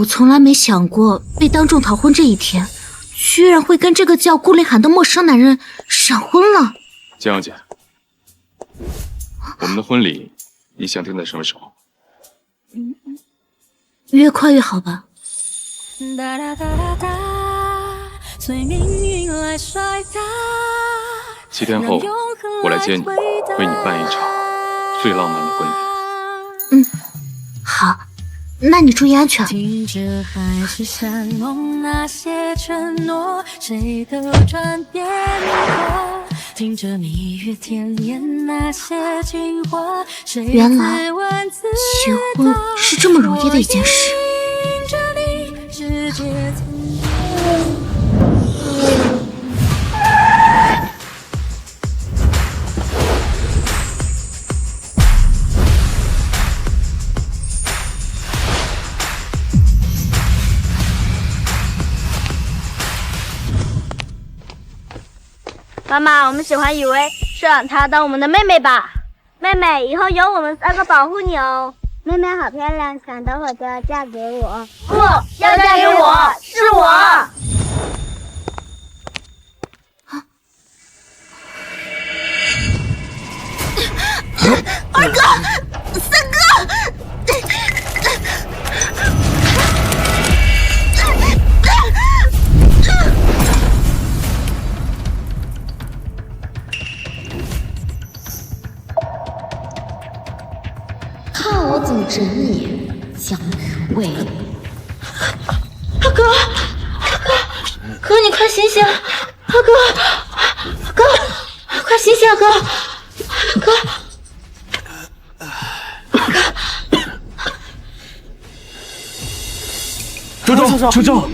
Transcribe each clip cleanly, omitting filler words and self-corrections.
我从来没想过被当众逃婚这一天，居然会跟这个叫顾凌寒的陌生男人闪婚了。江小姐，我们的婚礼你想定在什么时候？越快越好吧。7天后我来接你，为你办一场最浪漫的婚礼。嗯，好，那你注意安全。停止还是山盟那些承诺，谁的转变过？听着蜜语甜言那些情话，原来结婚是这么容易的一件事。妈妈，我们喜欢雨薇，就让她当我们的妹妹吧。妹妹，以后有我们3个保护你哦。妹妹好漂亮，想等会就要嫁给我。不，要嫁给我，是我。二哥，三哥。看我怎么整你，江雨薇！二哥，哥，你快醒醒！二哥，快醒醒！二哥，周周，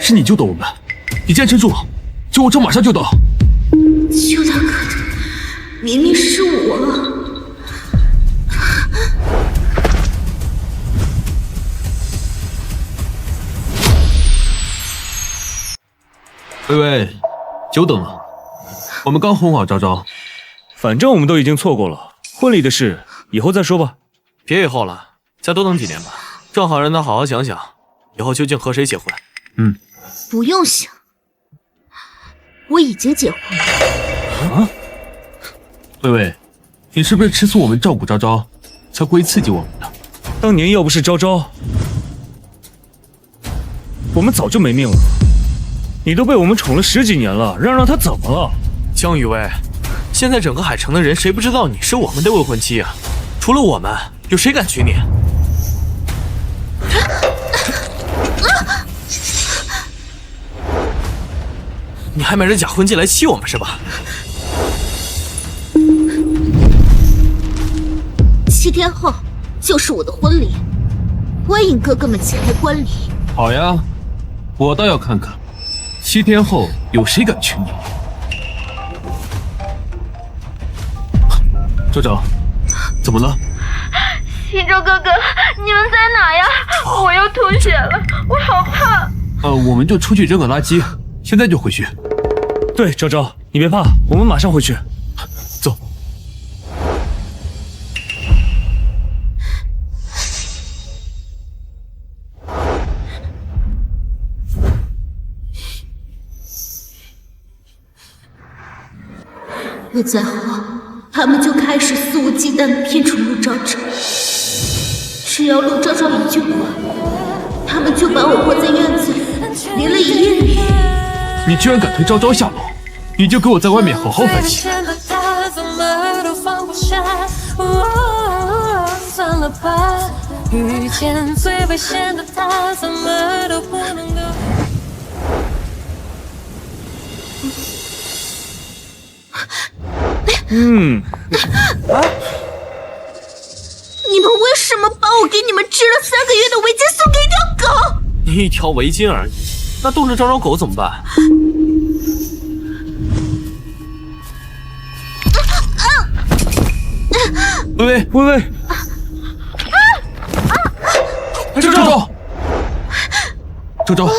是你救的我们，你坚持住，救护车马上就到。救大哥的明明是我。薇薇，久等了，我们刚哄好昭昭。反正我们都已经错过了，婚礼的事以后再说吧。别以后了，再多等几年吧，正好让他好好想想，以后究竟和谁结婚。不用想，我已经结婚了。啊？薇薇，你是不是吃醋我们照顾昭昭，才故意刺激我们的？当年要不是昭昭，我们早就没命了。你都被我们宠了10几年了，让他怎么了？江雨薇，现在整个海城的人谁不知道你是我们的未婚妻啊？除了我们，有谁敢娶你？你还买着假婚戒来气我们是吧？7天后就是我的婚礼，欢迎哥哥们前来观礼。好呀，我倒要看看，7天后有谁敢娶你？周周，怎么了？西周哥哥，你们在哪呀？我又吐血了，我好怕。我们就出去扔个垃圾，现在就回去。对，昭昭，你别怕，我们马上回去。走。我再好，他们就开始肆无忌惮地偏宠陆昭昭。只要陆昭昭一句话，他们就把我关在院子里，淋了一夜雨。你居然敢推昭昭下楼，你就给我在外面好好反省。算了吧，遇见最危险的他，怎么都不能够。你们为什么把我给你们织了3个月的围巾送给一条狗？你一条围巾而已，那冻着招招狗怎么办？薇薇，周周，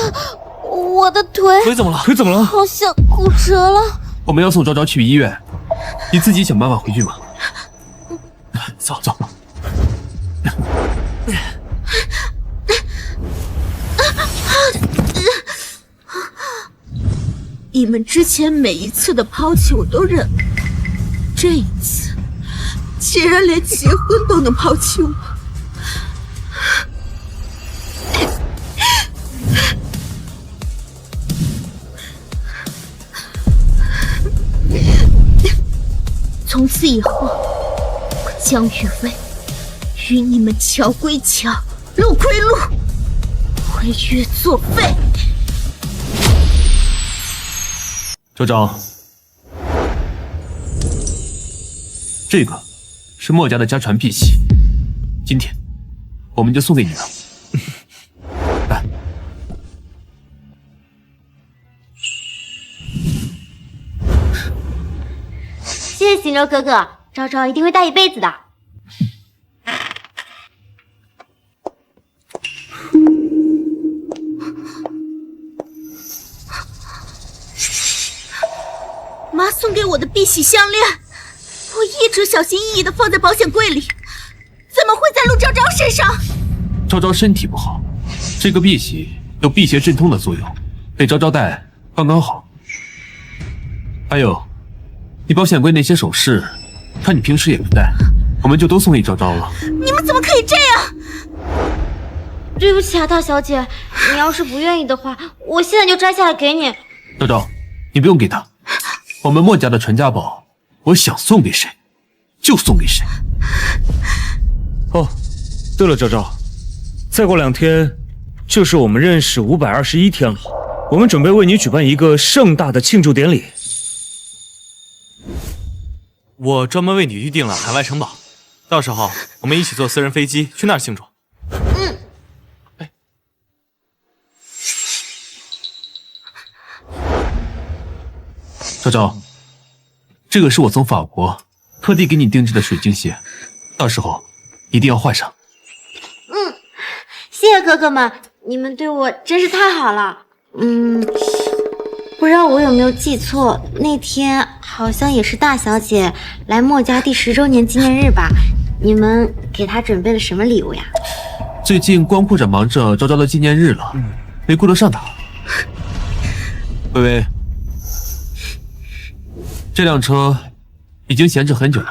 我的腿腿怎么了？腿怎么了？好像骨折了。我们要送昭昭去医院，你自己想办法回去嘛。走。你们之前每一次的抛弃我都忍了，这一次竟然连结婚都能抛弃我。从此以后，我江雨薇与你们桥归桥，路归路，毁约作废。周昭，这个是墨家的家传碧玺，今天我们就送给你了。来，谢谢行舟哥哥，昭昭一定会戴一辈子的。妈送给我的碧玺项链，我一直小心翼翼地放在保险柜里，怎么会在陆昭昭身上？昭昭身体不好，这个碧玺有辟邪镇痛的作用，给昭昭戴刚刚好。还有，你保险柜那些首饰，看你平时也不戴，我们就都送给昭昭了。你们怎么可以这样？对不起啊，大小姐，你要是不愿意的话，我现在就摘下来给你。昭昭，你不用给他，我们墨家的传家宝，我想送给谁就送给谁。哦，对了，昭昭，再过2天就是我们认识521天了，我们准备为你举办一个盛大的庆祝典礼。我专门为你预定了海外城堡，到时候我们一起坐私人飞机去那儿庆祝。昭昭，这个是我从法国特地给你定制的水晶鞋，到时候一定要换上。谢谢哥哥们，你们对我真是太好了。不知道我有没有记错，那天好像也是大小姐来墨家第10周年纪念日吧？你们给她准备了什么礼物呀？最近光顾着忙着昭昭的纪念日了，没顾得上她。微微，这辆车已经闲置很久了，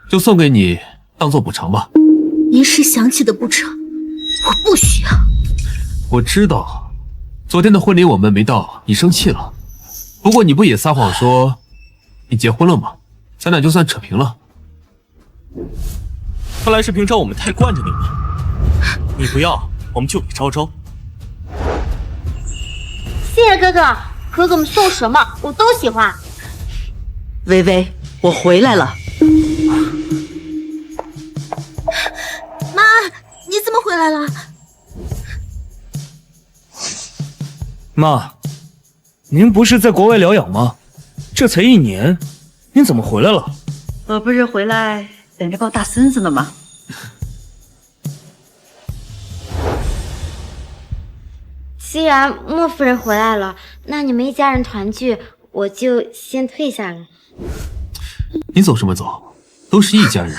就送给你当做补偿吧。临时想起的补偿，我不需要。我知道，昨天的婚礼我们没到，你生气了。不过你不也撒谎说你结婚了吗？咱俩就算扯平了。看来是平常我们太惯着你了，你不要，我们就给昭昭。谢谢哥哥，哥哥们送什么我都喜欢。微微，我回来了。妈，你怎么回来了？妈，您不是在国外疗养吗？这才1年，您怎么回来了？我不是回来等着抱大孙子呢吗？既然莫夫人回来了，那你们一家人团聚，我就先退下了。你走什么走？都是一家人，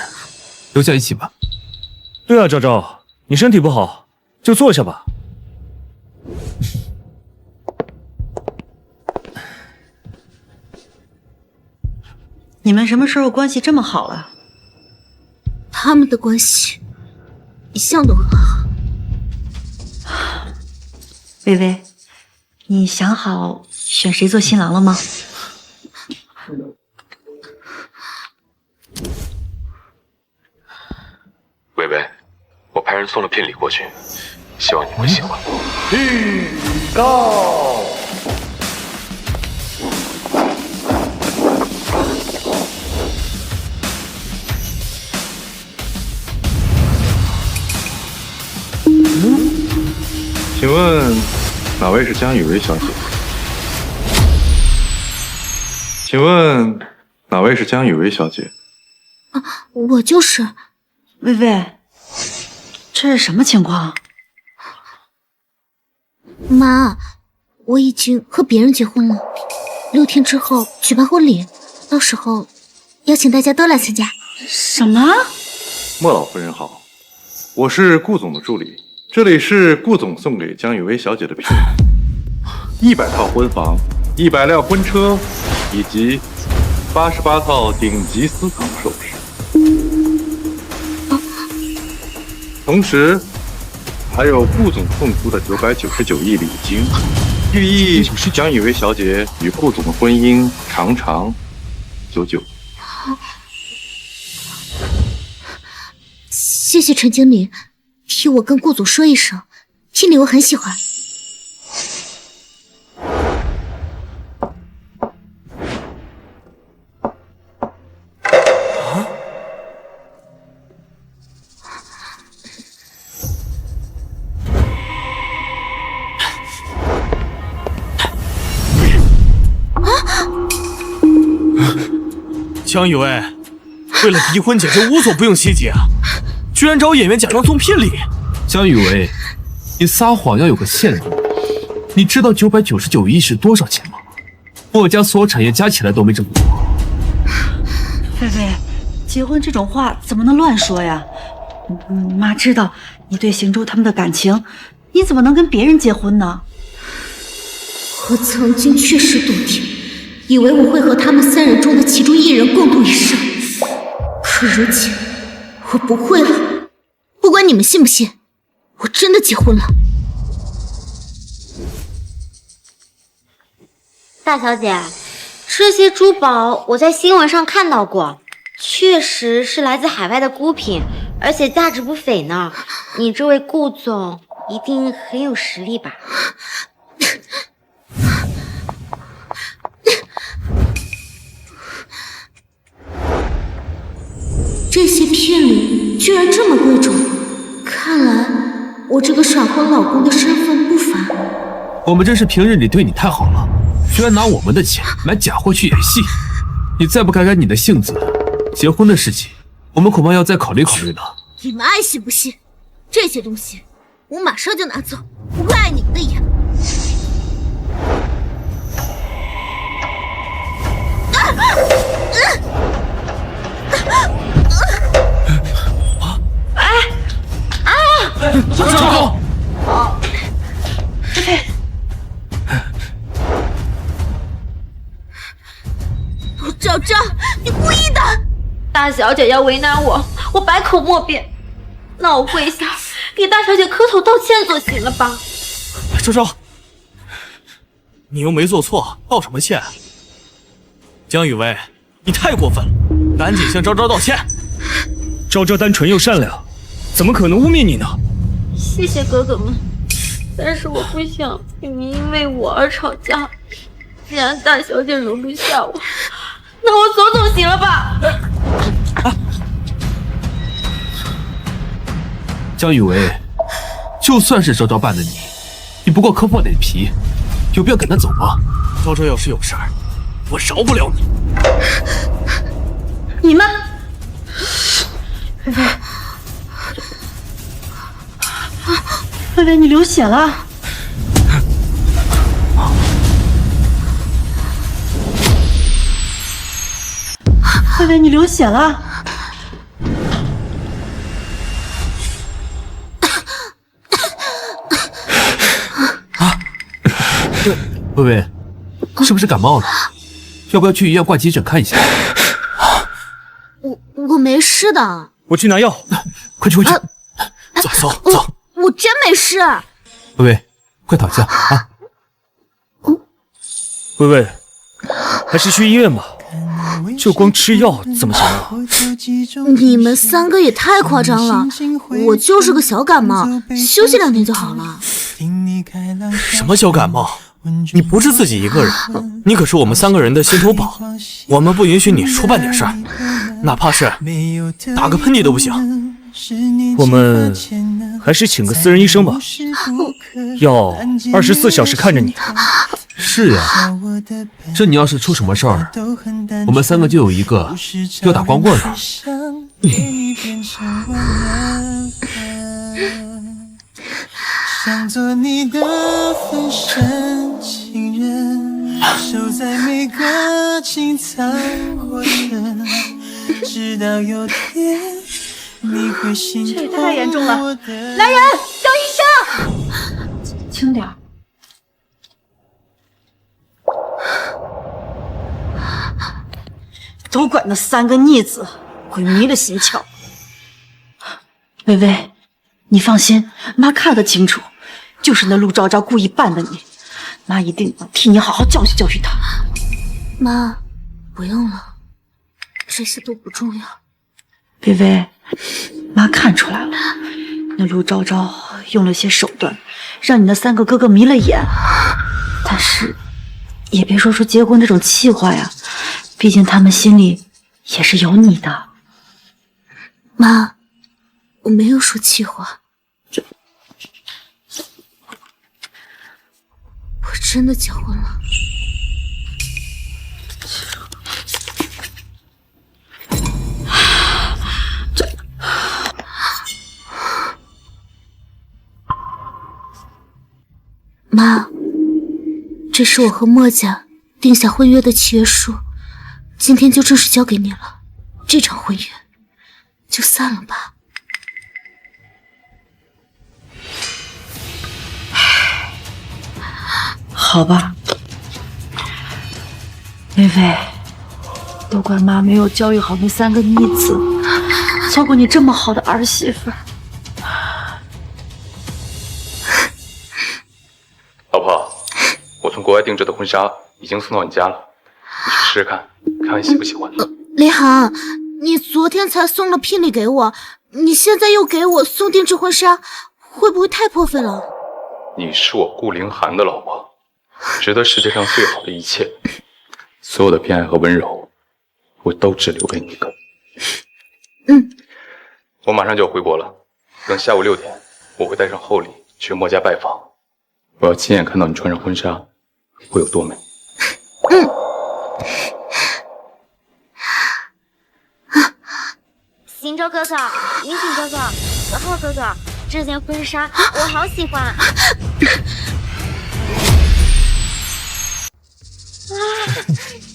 留下一起吧。对啊，昭昭，你身体不好，就坐下吧。你们什么时候关系这么好了？他们的关系一向都很好。微微，你想好选谁做新郎了吗？微微，我派人送了聘礼过去，希望你会喜欢。预告。请问哪位是江雨薇小姐？请问哪位是江雨薇小姐？啊，我就是。微微，这是什么情况？妈，我已经和别人结婚了，6天之后举办婚礼，到时候邀请大家都来参加。什么？莫老夫人好，我是顾总的助理，这里是顾总送给江雨薇小姐的聘礼，100套婚房100辆婚车，以及88套顶级私藏首饰。同时，还有顾总送出的999亿礼金，寓意江雨薇小姐与顾总的婚姻长长久久。谢谢陈经理，替我跟顾总说一声，聘礼我很喜欢。江雨薇，为了离婚简直无所不用其极啊！居然找演员假装送聘礼。江雨薇，你撒谎要有个限度。你知道999亿是多少钱吗？我家所有产业加起来都没这么多。菲菲，结婚这种话怎么能乱说呀？妈知道你对邢舟他们的感情，你怎么能跟别人结婚呢？我曾经确实笃定，以为我会和他们3人中的其中1人共度一生，可如今我不会了。不管你们信不信，我真的结婚了。大小姐，这些珠宝我在新闻上看到过，确实是来自海外的孤品，而且价值不菲呢。你这位顾总一定很有实力吧？这些聘礼居然这么贵重，看来我这个闪婚老公的身份不凡。我们真是平日里对你太好了，居然拿我们的钱买假货去演戏。你再不改改你的性子，结婚的事情我们恐怕要再考虑考虑了。你们爱信不信，这些东西我马上就拿走，不会碍你们的眼。周周，昭昭，你故意的！大小姐要为难我，我百口莫辩。那我跪下给大小姐磕头道歉就行了吧？周周，你又没做错，道什么歉？江雨薇，你太过分了，赶紧向昭昭道歉。昭昭单纯又善良，怎么可能污蔑你呢？谢谢哥哥们，但是我不想你们因为我而吵架。既然大小姐容不下我，那我走总行了吧？江雨薇，就算是昭昭办的你不过磕破脸皮，有必要赶他走吗？昭昭要是有事儿，我饶不了你。你们，菲菲，菲菲，你流血了。菲菲，你流血了。薇薇，是不是感冒了？要不要去医院挂急诊看一下？我没事的。我去拿药，快去快去！走。我真没事。薇薇，快躺下啊！薇薇，还是去医院吧。就光吃药怎么行啊？你们3个也太夸张了，我就是个小感冒，休息2天就好了。什么小感冒？你不是自己一个人，你可是我们3个人的心头宝，我们不允许你出半点事儿，哪怕是打个喷嚏都不行。我们还是请个私人医生吧，要24小时看着你。是呀，这你要是出什么事儿，我们3个就有一个要打光棍了。想做你的分身情人，守在每个精彩过程，直到有天你会心痛。这也太严重了！来人，叫医生！轻点。那3个逆子鬼迷了心窍。微微，你放心，妈看得清楚，就是那陆昭昭故意扮的你，妈一定替你好好教训教训他。妈，不用了，这些都不重要。微微，妈看出来了，那陆昭昭用了些手段，让你那3个哥哥迷了眼。但是，也别说出结婚这种气话呀，毕竟他们心里也是有你的。妈，我没有说气话，我真的结婚了。妈，这是我和墨家定下婚约的契约书，今天就正式交给你了。这场婚约就散了吧。好吧，微微，都怪妈没有教育好那3个逆子，错过你这么好的儿媳妇。老婆，我从国外定制的婚纱已经送到你家了，你去试试看，看你喜不喜欢。李航，你昨天才送了聘礼给我，你现在又给我送定制婚纱，会不会太破费了？你是我顾凌寒的老婆，值得世界上最好的一切，所有的偏爱和温柔，我都只留给你一个。我马上就要回国了，等下午6点，我会带上厚礼去墨家拜访，我要亲眼看到你穿上婚纱会有多美。行舟哥哥、云锦哥哥、子浩哥哥，这件婚纱我好喜欢。啊！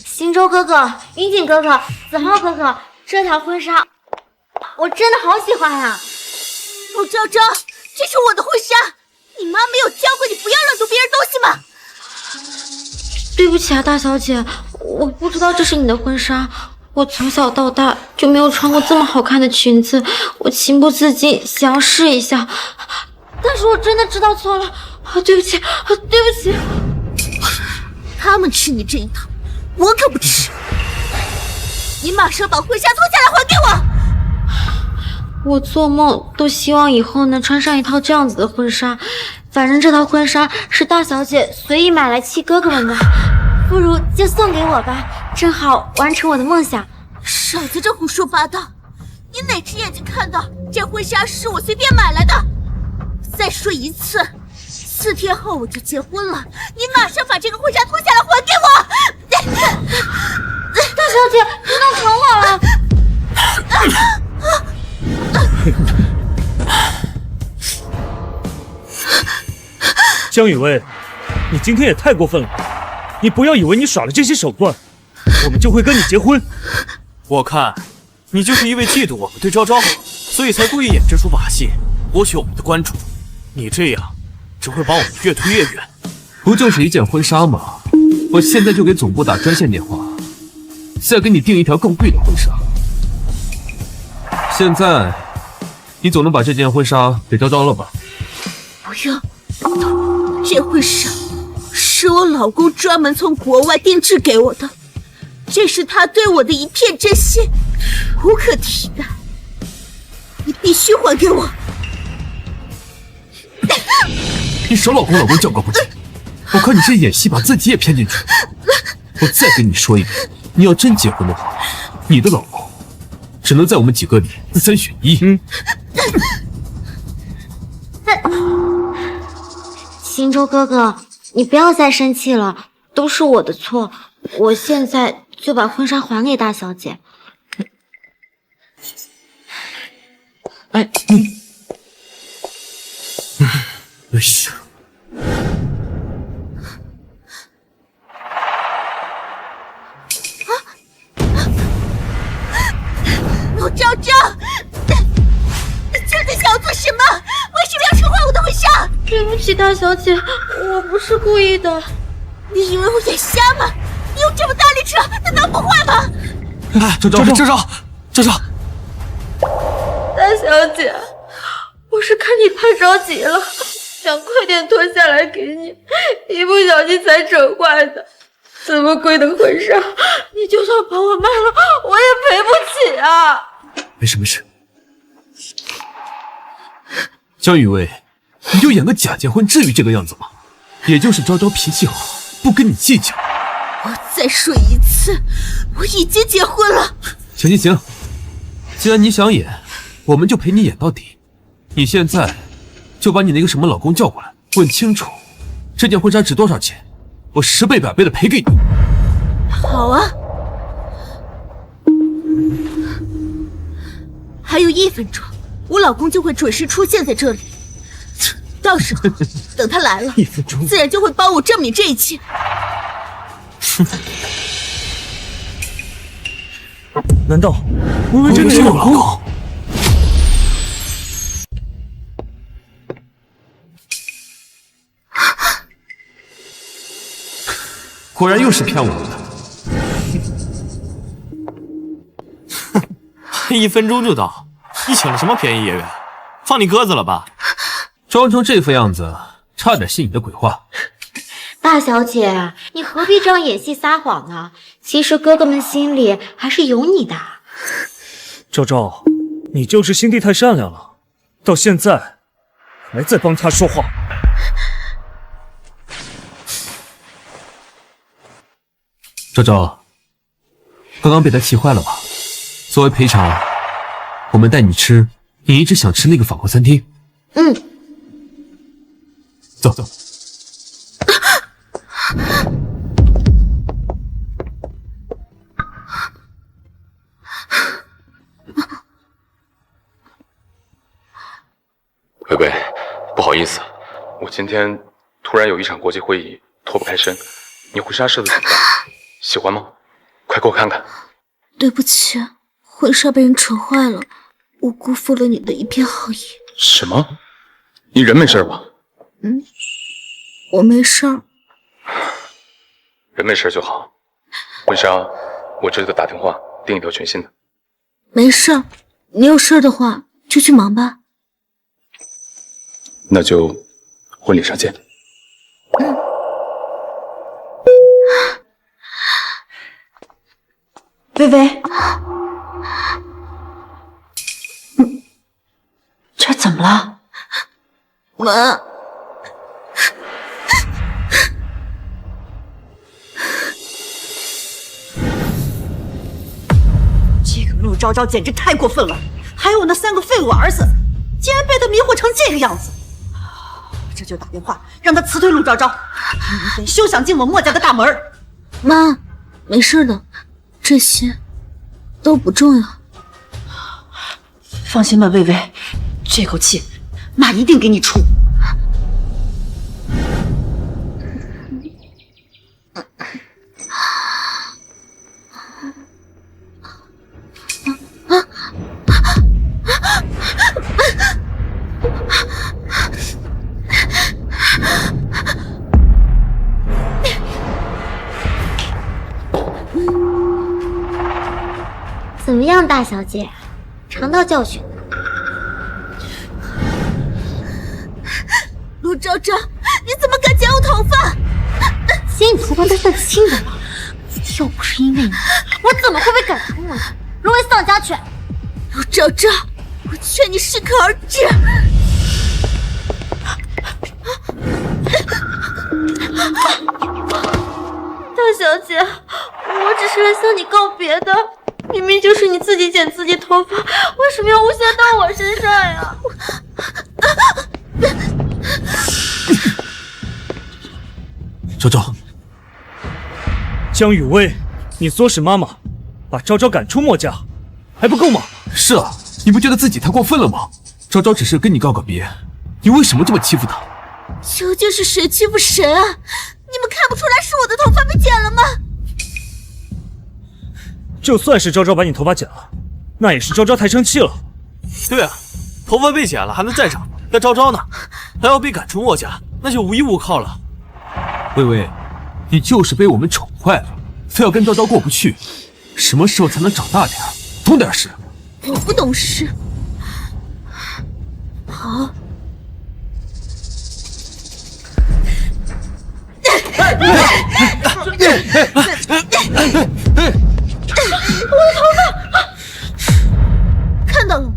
行舟哥哥、云锦哥哥、子浩哥哥，这条婚纱我真的好喜欢呀！陆昭昭，这是我的婚纱，你妈没有教过你不要乱动别人东西吗？对不起啊，大小姐，我不知道这是你的婚纱。我从小到大就没有穿过这么好看的裙子，我情不自禁想要试一下，但是我真的知道错了，对不起，对不起。他们吃你这一套，我可不吃。你马上把婚纱脱下来还给我！我做梦都希望以后能穿上一套这样子的婚纱，反正这套婚纱是大小姐随意买来气哥哥们的。不如就送给我吧，正好完成我的梦想。少在这胡说八道！你哪只眼睛看到这婚纱是我随便买来的？再说一次，4天后我就结婚了，你马上把这个婚纱脱下来还给我！大小姐，你弄疼我了！江雨薇，你今天也太过分了！你不要以为你耍了这些手段，我们就会跟你结婚。我看你就是因为嫉妒我们对昭昭好，所以才故意演这出把戏，博取我们的关注。你这样只会把我们越推越远。不就是一件婚纱吗？我现在就给总部打专线电话，再给你订一条更贵的婚纱。现在你总能把这件婚纱给昭昭了吧？不用，这婚纱是我老公专门从国外定制给我的，这是他对我的一片真心，无可替代。你必须还给我！你少老公叫个不停！我看你是演戏，把自己也骗进去。我再跟你说一遍，你要真结婚的话，你的老公只能在我们几个里3选1。行舟哥哥，你不要再生气了，都是我的错。我现在就把婚纱还给大小姐。哎，哎呀！陆昭昭，你究竟想要做什么？为什么要扯坏我的婚纱？对不起，大小姐，我不是故意的。你以为我眼瞎吗？你用这么大力扯，难道不坏吗？哎，周昭，大小姐，我是看你太着急了，想快点脱下来给你，一不小心才整坏的。这么贵的婚纱，你就算把我卖了，我也赔不起啊！没事。江雨薇，你就演个假结婚，至于这个样子吗？也就是昭昭脾气好，不跟你计较。我再说一次，我已经结婚了。行，既然你想演，我们就陪你演到底。你现在就把你那个什么老公叫过来，问清楚这件婚纱值多少钱，我10倍100倍的赔给你。好啊，还有1分钟，我老公就会准时出现在这里。到时候等他来了，1分钟，自然就会帮我证明这一切。难道薇薇真的有老公？果然又是骗我的。1分钟就到，你请了什么便宜演员？放你鸽子了吧？装成这副样子，差点信你的鬼话。大小姐，你何必这样演戏撒谎呢？其实哥哥们心里还是有你的。昭昭，你就是心地太善良了，到现在还在帮他说话。昭昭，刚刚被他气坏了吧？作为赔偿，我们带你吃你一直想吃那个法国餐厅。走。薇薇，不好意思，我今天突然有一场国际会议，脱不开身。你婚纱试的怎么样？喜欢吗？快给我看看。对不起，婚纱被人扯坏了，我辜负了你的一片好意。什么？你人没事吧？我没事儿。人没事就好。婚纱，我这就打电话订一条全新的。没事儿，你有事的话就去忙吧。那就婚礼上见。薇薇，这怎么了？妈，这个陆昭昭简直太过分了！还有那3个废物儿子，竟然被他迷惑成这个样子！这就打电话让他辞退陆昭昭，他明天休想进我墨家的大门。妈，没事的，这些都不重要。放心吧，薇薇，这口气妈一定给你出。怎么样，大小姐，尝到教训了？陆昭昭，你怎么敢剪我头发？剪你头发那算轻的吗？要不是因为你，我怎么会被赶出我家，沦为丧家犬？陆昭昭，我劝你适可而止。大小姐，我只是来向你告别的。明明就是你自己剪自己头发，为什么要诬陷到我身上呀？昭昭，江雨薇，你唆使妈妈把昭昭赶出墨家，还不够吗？是啊，你不觉得自己太过分了吗？昭昭只是跟你告个别，你为什么这么欺负她？究竟是谁欺负谁啊？你们看不出来是我的头发被剪了吗？就算是昭昭把你头发剪了，那也是昭昭太生气了。对啊，头发被剪了还能再长，那昭昭呢？还要被赶出墨家，那就无依无靠了。薇薇，你就是被我们宠坏了，非要跟昭昭过不去，什么时候才能长大点，懂点事？我不懂事。好。我的头发！看到了吗？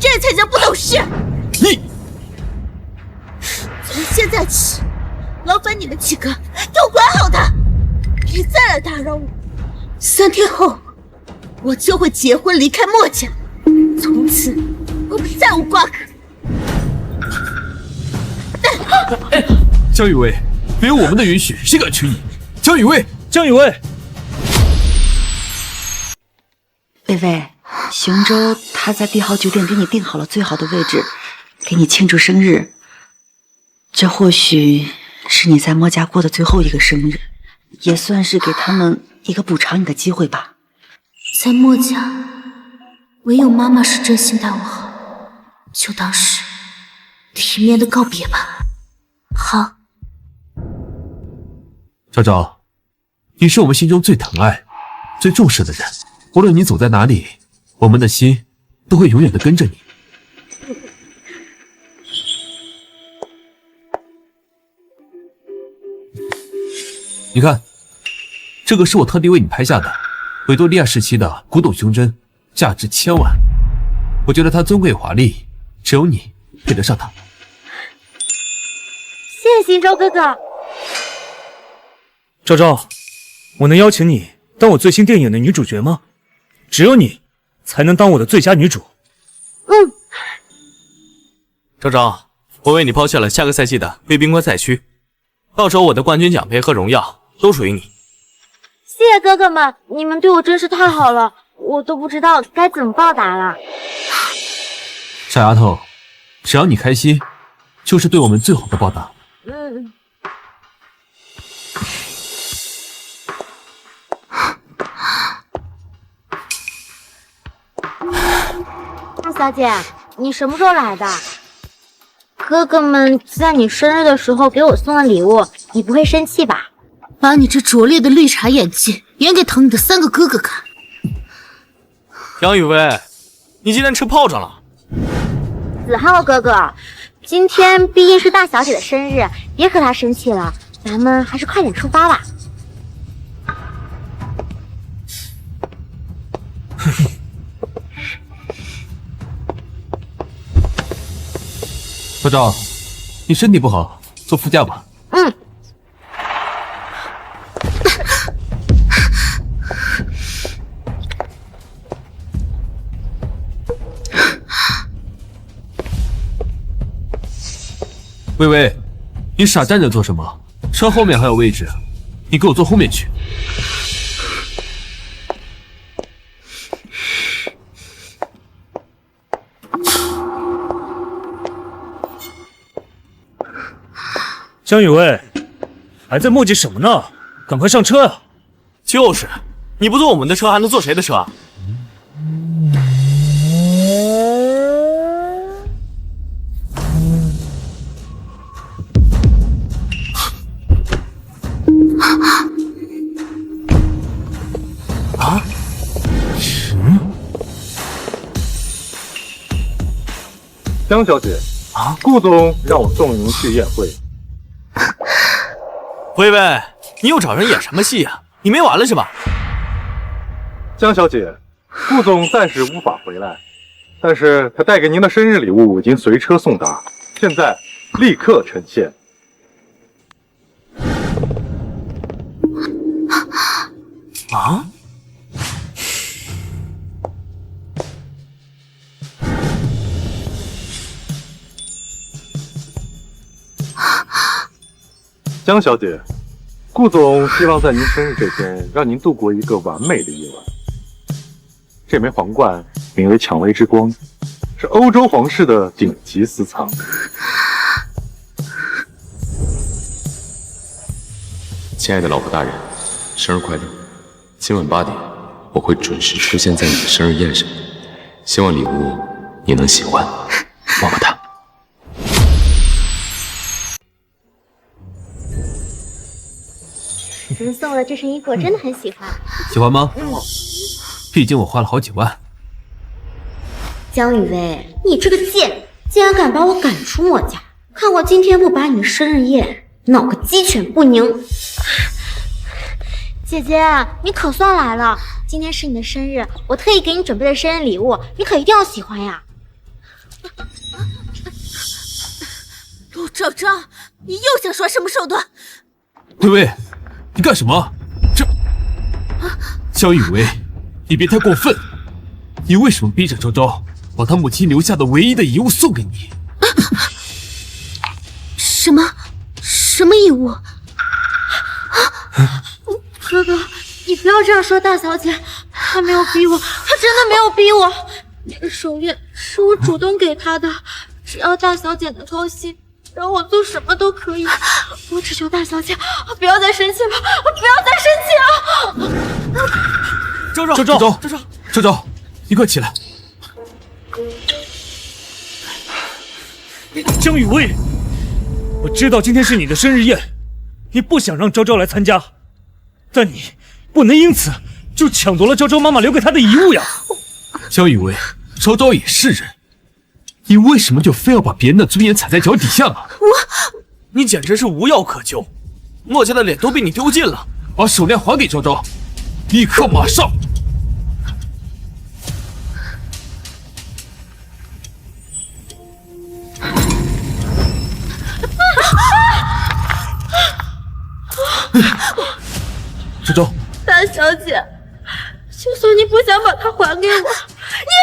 这才叫不懂事！你从现在起，劳烦你们几个给我管好他，别再来打扰我。3天后，我就会结婚离开墨家，从此我们再无瓜葛。江雨薇，没有我们的允许，谁敢娶你？江雨薇，江雨薇。薇薇，雄州他在帝豪酒店给你订好了最好的位置，给你庆祝生日。这或许是你在墨家过的最后一个生日，也算是给他们一个补偿你的机会吧。在墨家，唯有妈妈是真心待我好，就当是体面的告别吧。好。昭昭，你是我们心中最疼爱、最重视的人，无论你走在哪里，我们的心都会永远的跟着你。你看，这个是我特地为你拍下的维多利亚时期的古董胸针，价值1000万。我觉得它尊贵华丽，只有你配得上它。谢谢星舟哥哥。昭昭，我能邀请你当我最新电影的女主角吗？只有你才能当我的最佳女主。昭昭，我为你抛下了下个赛季的贵宾官赛区，到时候我的冠军奖杯和荣耀都属于你。谢谢哥哥们，你们对我真是太好了，我都不知道该怎么报答了。傻丫头，只要你开心，就是对我们最好的报答。大小姐，你什么时候来的？哥哥们在你生日的时候给我送了礼物，你不会生气吧？把你这拙劣的绿茶演技演给疼你的3个哥哥看。杨雨薇，你今天吃炮仗了？子浩哥哥，今天毕竟是大小姐的生日，别和她生气了，咱们还是快点出发吧。昭昭，你身体不好，坐副驾吧。薇薇，你傻站着做什么？车后面还有位置，你给我坐后面去。江雨薇，还在磨叽什么呢？赶快上车啊！就是，你不坐我们的车，还能坐谁的车啊？啊？江小姐啊，顾总让我送您去宴会。薇薇，你又找人演什么戏呀？你没完了是吧？江小姐，顾总暂时无法回来，但是他带给您的生日礼物已经随车送达，现在立刻呈现。啊？江小姐，顾总希望在您生日这天让您度过一个完美的夜晚。这枚皇冠名为蔷薇之光，是欧洲皇室的顶级私藏。亲爱的老婆大人，生日快乐！今晚8点，我会准时出现在你的生日宴上，希望礼物你能喜欢，么么哒。您送的这身衣服我真的很喜欢。喜欢吗？毕竟我花了好几万。江雨薇，你这个贱人，竟然敢把我赶出墨家！看我今天不把你的生日宴闹个鸡犬不宁！姐姐，你可算来了！今天是你的生日，我特意给你准备的生日礼物，你可一定要喜欢呀！陆昭昭，你又想耍什么手段？薇薇，你干什么？这……江雨薇，你别太过分！你为什么逼着昭昭把她母亲留下的唯一的遗物送给你？什么？什么遗物？哥哥，你不要这样说大小姐，她没有逼我，她真的没有逼我。那个手链是我主动给她的，只要大小姐能高兴，让我做什么都可以。我只求大小姐不要再生气了，不要再生气了。昭昭，你快起来！江雨薇，我知道今天是你的生日宴，你不想让昭昭来参加，但你不能因此就抢夺了昭昭妈妈留给她的遗物呀！江雨薇，昭昭也是人，你为什么就非要把别人的尊严踩在脚底下呢？你简直是无药可救，墨家的脸都被你丢尽了。把手链还给昭昭，立刻马上！昭昭，大小姐，就算你不想把它还给我，你也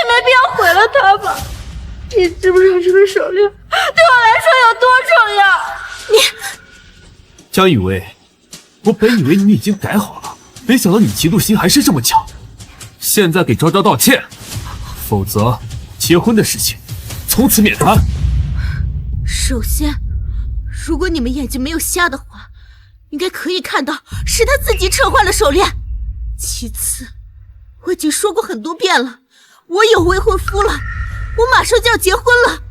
没必要毁了它吧？你知不知道这个手链对我来说有多重要？江雨薇，我本以为你已经改好了，没想到你嫉妒心还是这么强。现在给昭昭道歉，否则结婚的事情从此免谈。首先，如果你们眼睛没有瞎的话，应该可以看到是他自己撤换了手链。其次，我已经说过很多遍了，我有未婚夫了，我马上就要结婚了，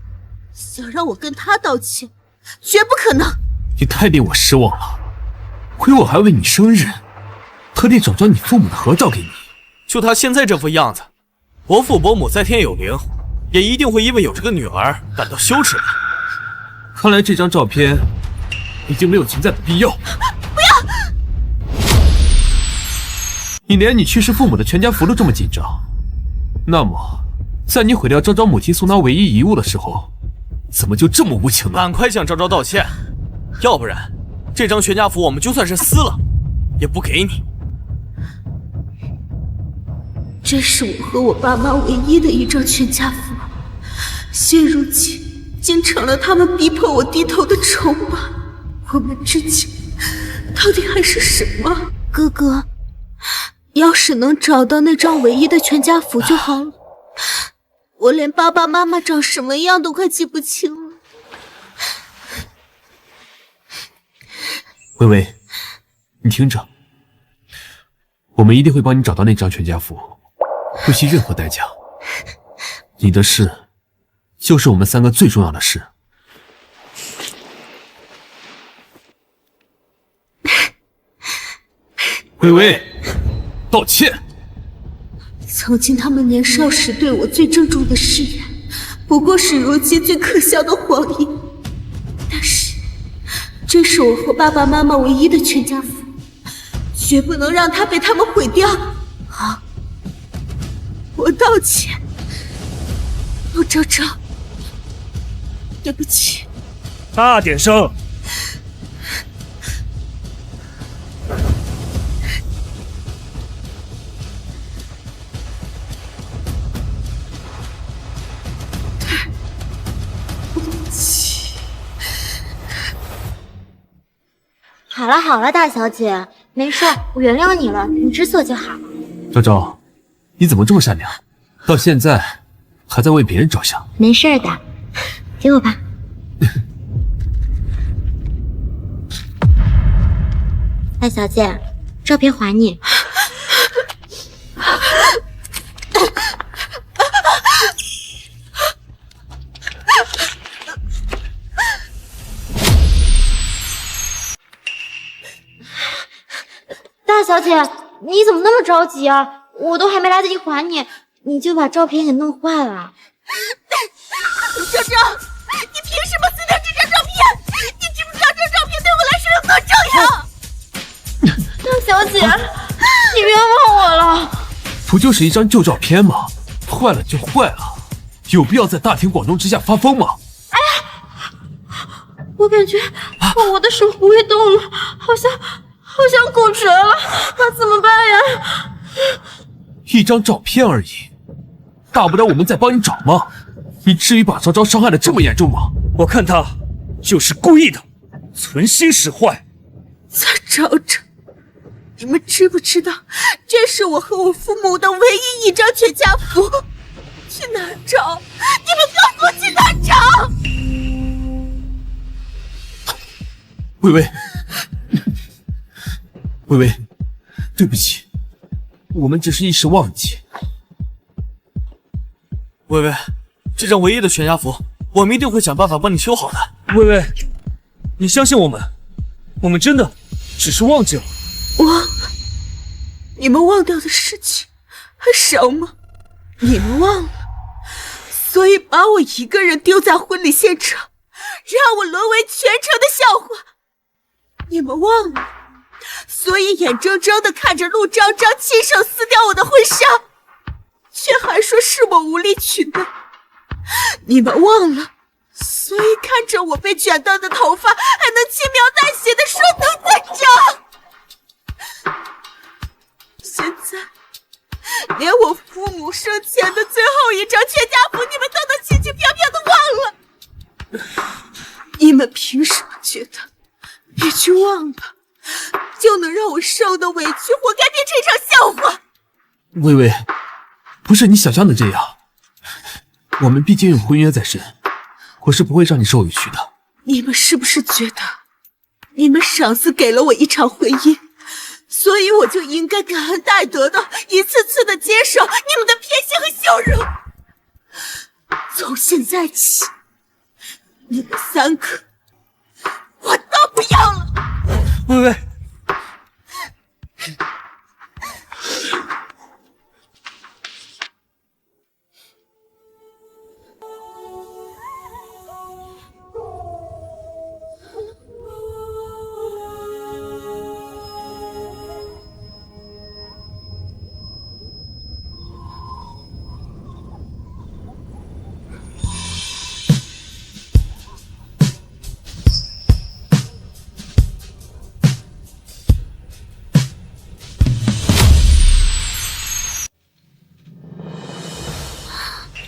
想让我跟他道歉，绝不可能。你太令我失望了，亏我还为你生日，特地找张你父母的合照给你。就他现在这副样子，伯父伯母在天有灵，也一定会因为有这个女儿感到羞耻的。看来这张照片已经没有存在的必要。不要！你连你去世父母的全家福都这么紧张，那么在你毁掉昭昭母亲送她唯一遗物的时候，怎么就这么无情呢？赶快向昭昭道歉，要不然这张全家福我们就算是撕了，也不给你。这是我和我爸妈唯一的一张全家福，现如今竟成了他们逼迫我低头的筹码。我们之间到底还是什么？哥哥，要是能找到那张唯一的全家福就好了。我连爸爸妈妈长什么样都快记不清了。薇薇，你听着，我们一定会帮你找到那张全家福，不惜任何代价。你的事就是我们三个最重要的事。薇薇，道歉。曾经他们年少时对我最郑重的誓言，不过是如今最可笑的谎言。但是，这是我和爸爸妈妈唯一的全家福，绝不能让它被他们毁掉。好，我道歉，陆昭昭，对不起。大点声！好了好了，大小姐，没事，我原谅你了，你知错就好。昭昭，你怎么这么善良，到现在还在为别人着想？没事的，给我吧。大小姐，照片还你。大小姐，你怎么那么着急啊？我都还没来得及还你，你就把照片给弄坏了。周周，你凭什么撕掉这张照片？你知不知道这照片对我来说有多重要？大小姐，你冤枉我了。不就是一张旧照片吗？坏了就坏了，有必要在大庭广众之下发疯吗？哎呀，我感觉我的手不会动了，好像骨折了，那怎么办呀？一张照片而已，大不了我们再帮你找嘛。你至于把昭昭伤害的这么严重吗？我看他就是故意的，存心使坏。再找找，你们知不知道，这是我和我父母的唯一一张全家福？去哪儿找？你们告诉我去哪儿找？微微，微微，对不起，我们只是一时忘记。微微，这张唯一的全家福，我们一定会想办法帮你修好的。微微，你相信我们，我们真的只是忘记了。忘了？你们忘掉的事情还少吗？你们忘了，所以把我一个人丢在婚礼现场，让我沦为全城的笑话。你们忘了，所以眼睁睁地看着陆昭昭亲手撕掉我的婚纱，却还说是我无理取闹。你们忘了，所以看着我被卷断的头发，还能轻描淡写地说能再长。现在连我父母生前的最后一张全家福，你们都能轻轻飘飘地忘了。你们凭什么觉得一句忘了就能让我受的委屈活该变成一场笑话？微微，不是你想象的这样，我们毕竟有婚约在身，我是不会让你受委屈的。你们是不是觉得你们上司给了我一场婚姻，所以我就应该感恩戴德的一次次的接受你们的偏心和羞辱？从现在起，你们三个我都不要了。微微，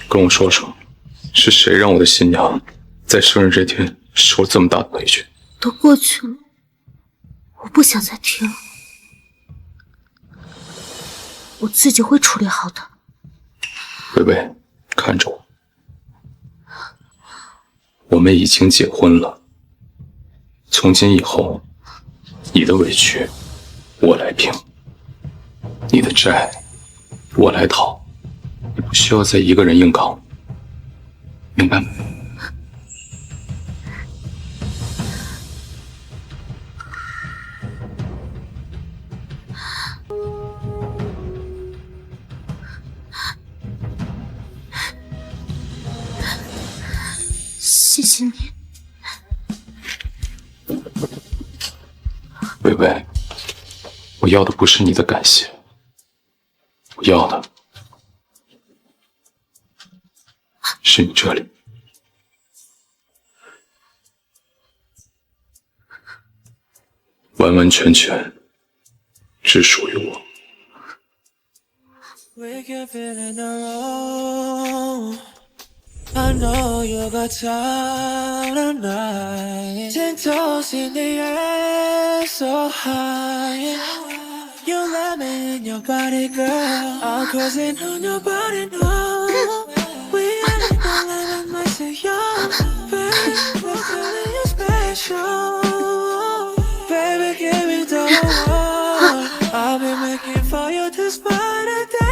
跟我说说，是谁让我的新娘在生日这天受了这么大的委屈？都过去了，我不想再听了，我自己会处理好的。微微，看着我，我们已经结婚了，从今以后，你的委屈我来平，你的债我来讨，你不需要再一个人硬扛，明白吗？谢谢你。微微，我要的不是你的感谢，我要的是你这里。完完全全只属于我。I know you got tired tonight. 10 toes in the air, so high. You let me in your body, girl. I'm cruising on your body, no. We ain't gonna let me say you, baby. We're feeling you special. Baby, give me the one. I'll be making for you to spot a day.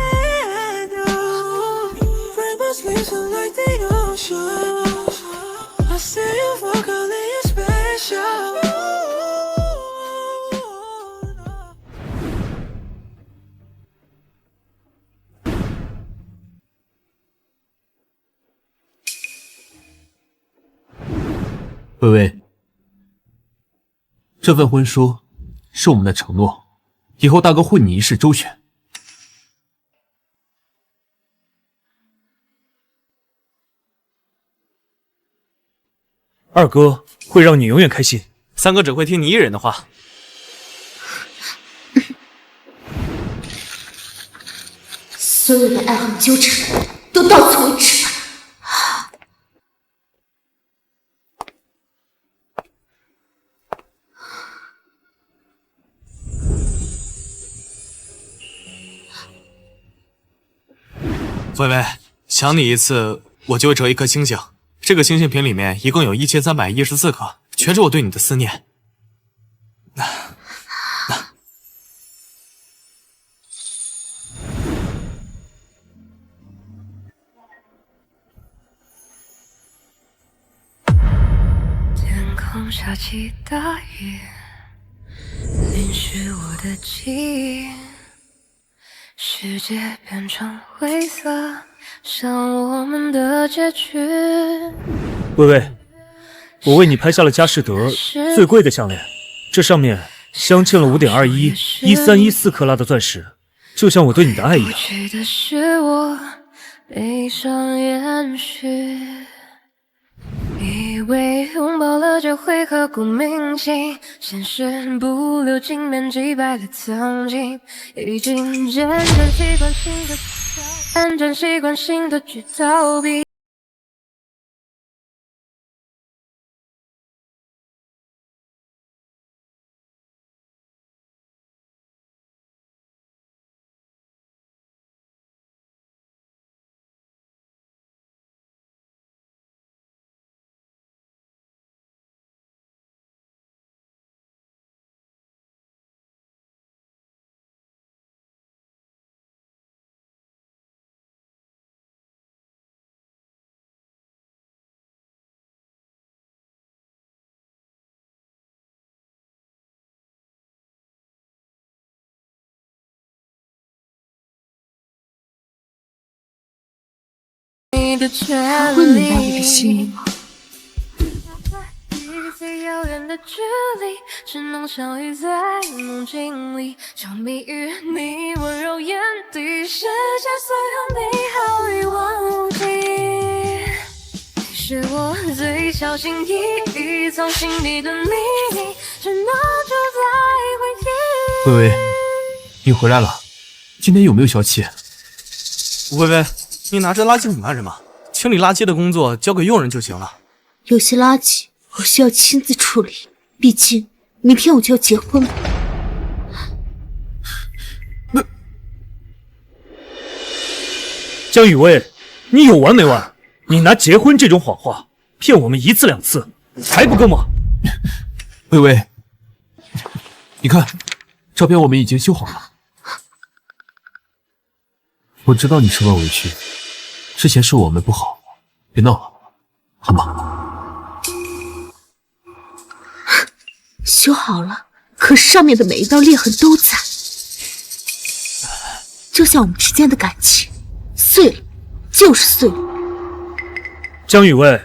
Rain must leave so like the ocean. I see you for calling you special. 微微，这份婚书是我们的承诺，以后大哥护你一世周全。二哥会让你永远开心，三哥只会听你一人的话。所有的爱恨纠缠都到此为止吧。微微，想你一次，我就会折一颗星星。这个星星瓶里面一共有1314颗，全是我对你的思念。天空下起大雨，淋湿我的记忆，世界变成灰色，像我们的结局。微微，我为你拍下了佳士得最贵的项链，这上面镶嵌了5.211314克拉的钻石，就像我对你的爱一样。过去的是我悲伤延续，以为拥抱了就会刻骨铭心，现实不留镜面击败了曾经，已经渐渐习惯性的去逃避。他会明白我的心意吗？最遥远的距离，只能相遇在梦境里，着迷于你温柔眼底，世界所有美好与忘记。你是我最小心翼翼藏心底的秘密，只能住在回忆。微微，你回来了，今天有没有消气？微微，你拿着垃圾桶干什么？清理垃圾的工作交给佣人就行了。有些垃圾我需要亲自处理，毕竟明天我就要结婚了。江雨薇，你有完没完？你拿结婚这种谎话骗我们1次2次，还不够吗？微微，你看，照片我们已经修好了。我知道你受到委屈，之前是我们不好，别闹了，好吗？修好了，可是上面的每一道裂痕都在，就像我们之间的感情，碎了就是碎了。江雨薇，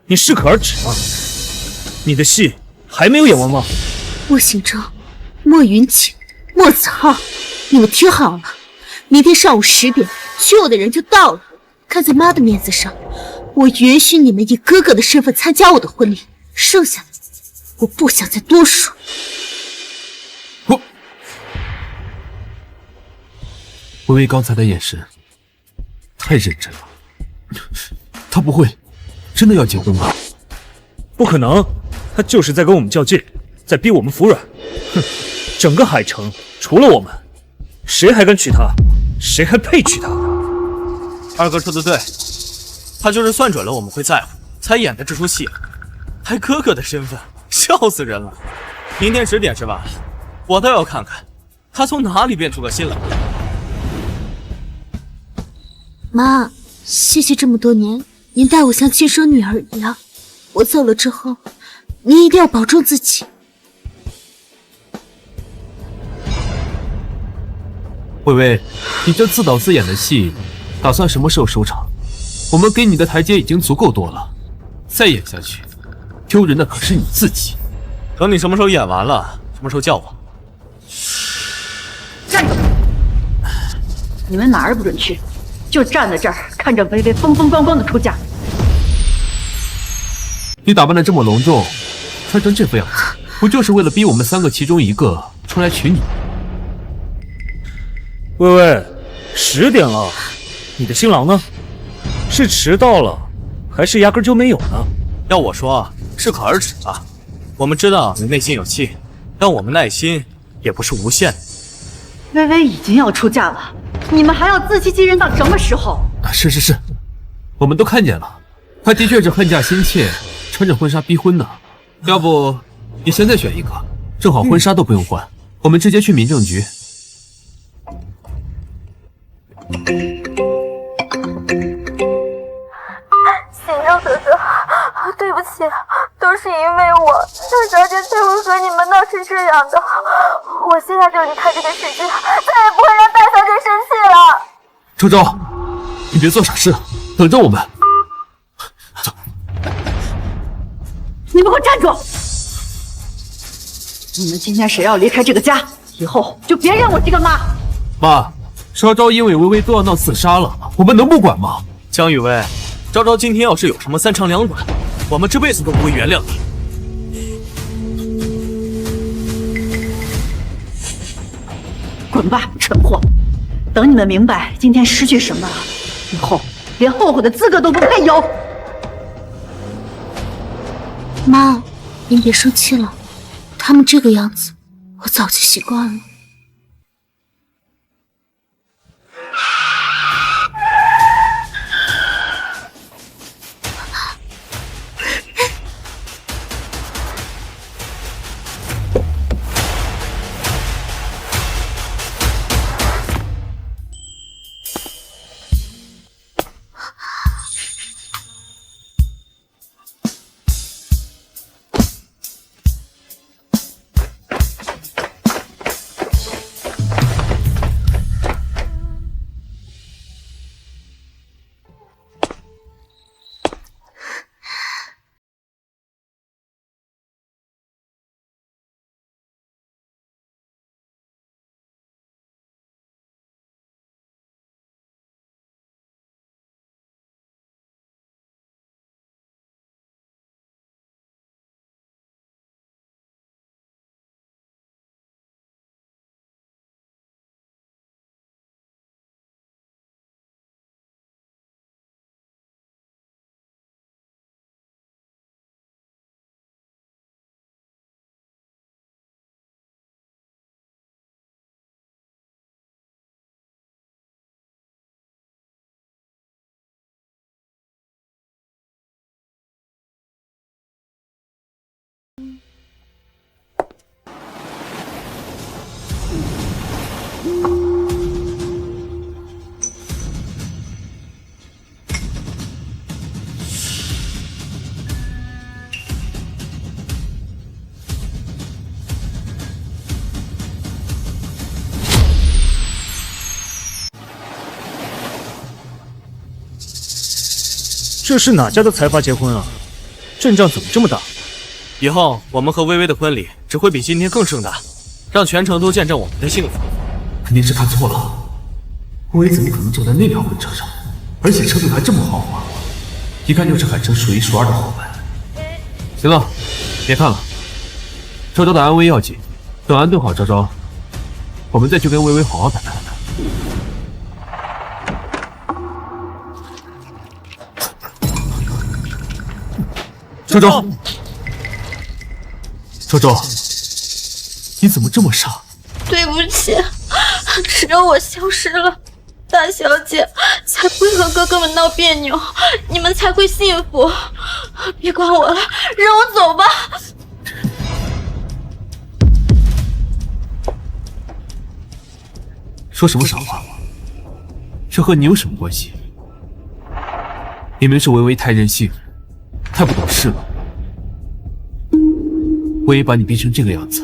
你适可而止吧，你的戏还没有演完吗？莫行舟、莫云锦、莫子浩，你们听好了，明天上午10点，娶我的人就到了。看在妈的面子上，我允许你们以哥哥的身份参加我的婚礼，剩下的我不想再多说。微微刚才的眼神太认真了，他不会真的要结婚吧？不可能，他就是在跟我们较劲，在逼我们服软。哼，整个海城除了我们，谁还敢娶她？谁还配娶她？二哥说的对，他就是算准了我们会在乎，才演的这出戏，还哥哥的身份，笑死人了。明天10点是吧？我倒要看看他从哪里变出个新郎。妈，谢谢这么多年，您待我像亲生女儿一样。我走了之后，您一定要保重自己。微微，你这自导自演的戏，打算什么时候收场？我们给你的台阶已经足够多了，再演下去，丢人的可是你自己。等你什么时候演完了，什么时候叫我。站住！你们哪儿也不准去，就站在这儿看着微微风风光光的出嫁。你打扮的这么隆重，穿成这副样子，不就是为了逼我们3个其中一个出来娶你？微微，10点了，你的新郎呢？是迟到了，还是压根就没有呢？要我说，适可而止吧。我们知道你内心有气，但我们耐心也不是无限的。微微已经要出嫁了，你们还要自欺欺人到什么时候？是，我们都看见了，他的确是恨嫁心切，穿着婚纱逼婚呢。要不你现在选一个，正好婚纱都不用换，我们直接去民政局。行政哥哥，对不起，都是因为我，让小姐才会和你们闹成这样的。我现在就离开这个世界，再也不会让大小姐生气了。周周，你别做傻事，等着我们。走。你们给我站住！你们今天谁要离开这个家，以后就别认我这个妈。妈，昭昭因为微微都要闹自杀了，我们能不管吗？江雨薇，昭昭今天要是有什么3长2短，我们这辈子都不会原谅你。滚吧，蠢货！等你们明白今天失去什么了，以后连后悔的资格都不配有。妈，您别生气了，他们这个样子，我早就习惯了。这是哪家的财阀结婚啊？阵仗怎么这么大？以后我们和微微的婚礼只会比今天更盛大，让全城都见证我们的幸福。肯定是看错了，微微怎么可能坐在那辆婚车上？而且车子还这么豪华，一看就是海城数1数2的豪门。行了，别看了，昭昭的安危要紧，等安顿好昭昭，我们再去跟微微好好谈谈。昭昭，昭昭，你怎么这么傻？对不起，只有我消失了，大小姐才不会和哥哥们闹别扭，你们才会幸福。别管我了，让我走吧。说什么傻话？这和你有什么关系？明明是微微太任性，太不懂事了。微微把你逼成这个样子，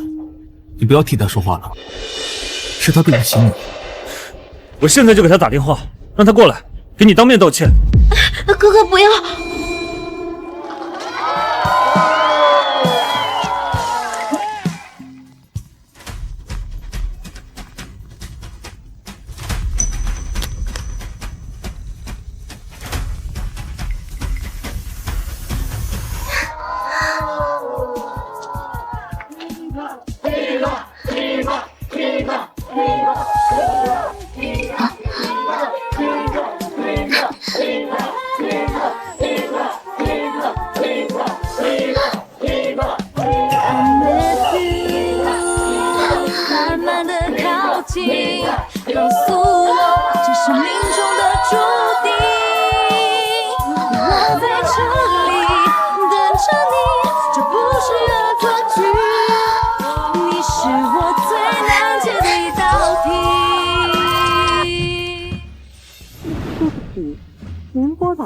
你不要替他说话了，是他对不起你。我现在就给他打电话，让他过来，给你当面道歉。哥哥不要。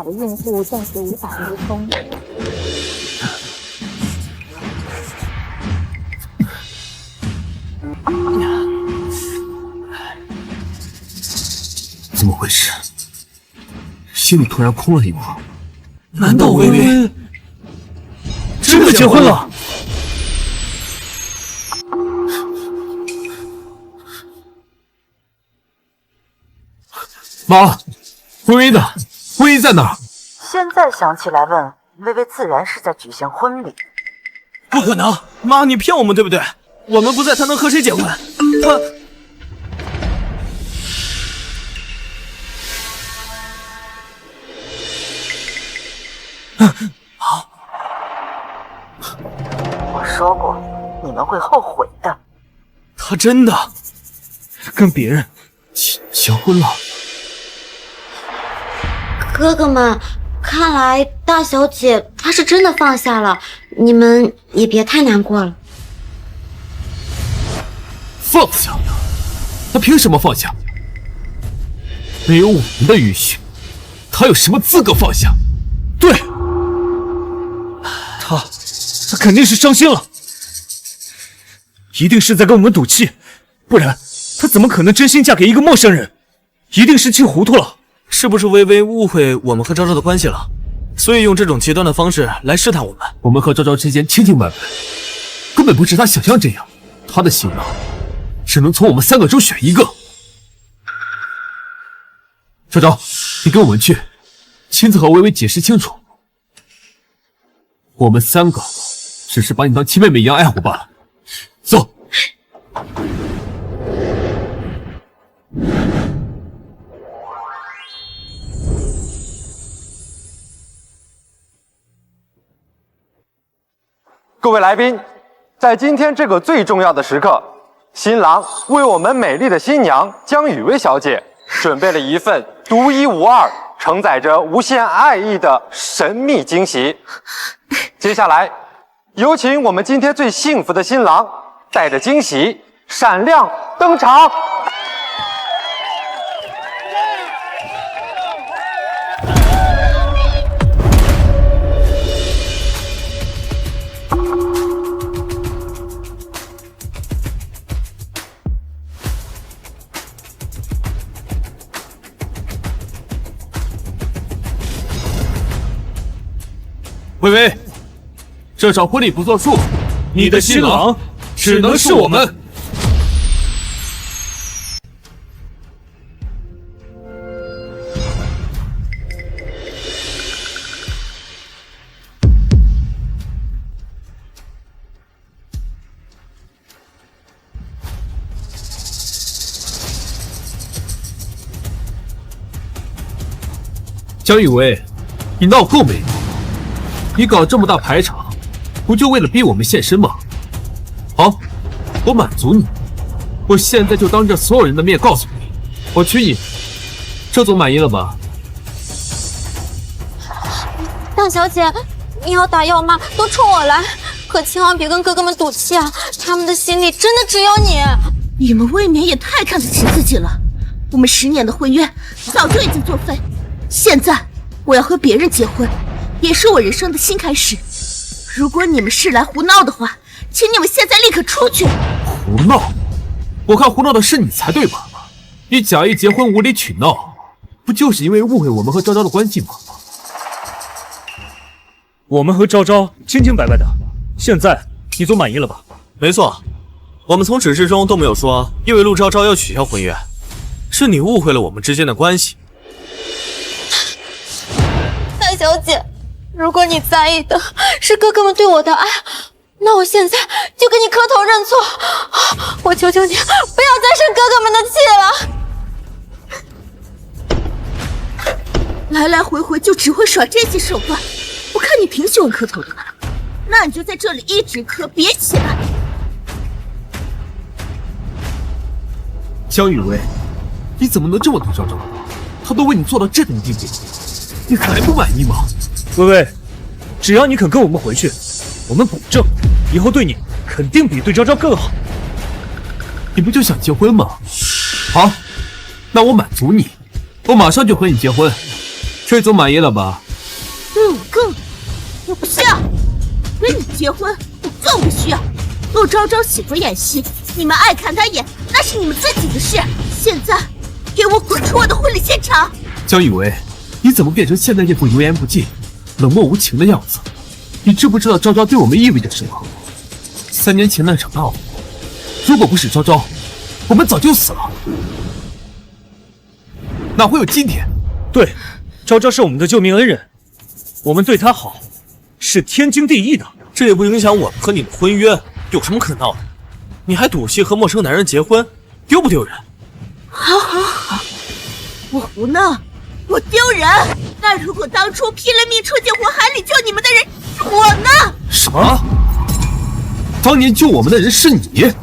的孕妇暂时无法流通。怎么回事？心里突然空了一块。难道微微真的结婚了？妈，微微呢？微微在哪儿？现在想起来问，微微自然是在举行婚礼。不可能！妈，你骗我们对不对？我们不在，她能和谁结婚？我说过，你们会后悔的。她真的跟别人结婚了。哥哥们，看来大小姐她是真的放下了，你们也别太难过了。放下？她凭什么放下？没有我们的允许，她有什么资格放下？对，她肯定是伤心了，一定是在跟我们赌气，不然她怎么可能真心嫁给一个陌生人？一定是气糊涂了。是不是微微误会我们和昭昭的关系了，所以用这种极端的方式来试探我们？我们和昭昭之间清清白白，根本不是她想象这样。她的新郎只能从我们3个中选一个。昭昭，你跟我们去，亲自和微微解释清楚。我们3个只是把你当亲妹妹一样爱护罢了。走。各位来宾，在今天这个最重要的时刻，新郎为我们美丽的新娘江雨薇小姐准备了一份独一无二、承载着无限爱意的神秘惊喜。接下来，有请我们今天最幸福的新郎带着惊喜闪亮登场。微微，这场婚礼不作数，你的新郎只能是我们。江雨薇，你闹够没？你搞这么大排场，不就为了逼我们现身吗？好，我满足你。我现在就当着所有人的面告诉你，我娶你。这总满意了吧？大小姐，你要打要骂都冲我来，可千万别跟哥哥们赌气啊！他们的心里真的只有你。你们未免也太看得起自己了。我们10年的婚约早就已经作废，现在我要和别人结婚，也是我人生的新开始。如果你们是来胡闹的话，请你们现在立刻出去。胡闹？我看胡闹的是你才对吧？你假意结婚无理取闹，不就是因为误会我们和昭昭的关系吗？我们和昭昭清清白白的，现在你总满意了吧？没错，我们从指示中都没有说因为陆昭昭要取消婚约，是你误会了我们之间的关系。大小姐，如果你在意的是哥哥们对我的爱，那我现在就给你磕头认错。我求求你，不要再生哥哥们的气了。来来回回就只会耍这些手段，我看你挺喜欢磕头的。那你就在这里一直磕，别起来。江雨薇，你怎么能这么对昭昭？她都为你做到这种地步，你还不满意吗？薇薇，只要你肯跟我们回去，我们保证以后对你肯定比对昭昭更好。你不就想结婚吗？好，那我满足你，我马上就和你结婚。这总满意了吧？我不需要跟你结婚，我更不需要。陆昭昭喜欢演戏，你们爱看她演，那是你们自己的事。现在给我滚出我的婚礼现场！江雨薇，你怎么变成现在这副油盐不进、冷漠无情的样子？你知不知道昭昭对我们意味着什么？3年前那场大火，如果不是昭昭，我们早就死了，哪会有今天？对，昭昭是我们的救命恩人，我们对她好是天经地义的。这也不影响我们和你的婚约，有什么可闹的？你还赌气和陌生男人结婚，丢不丢人？好，我胡闹，我丢人。那如果当初拼了命冲进火海里救你们的人是我呢？什么？当年救我们的人是你？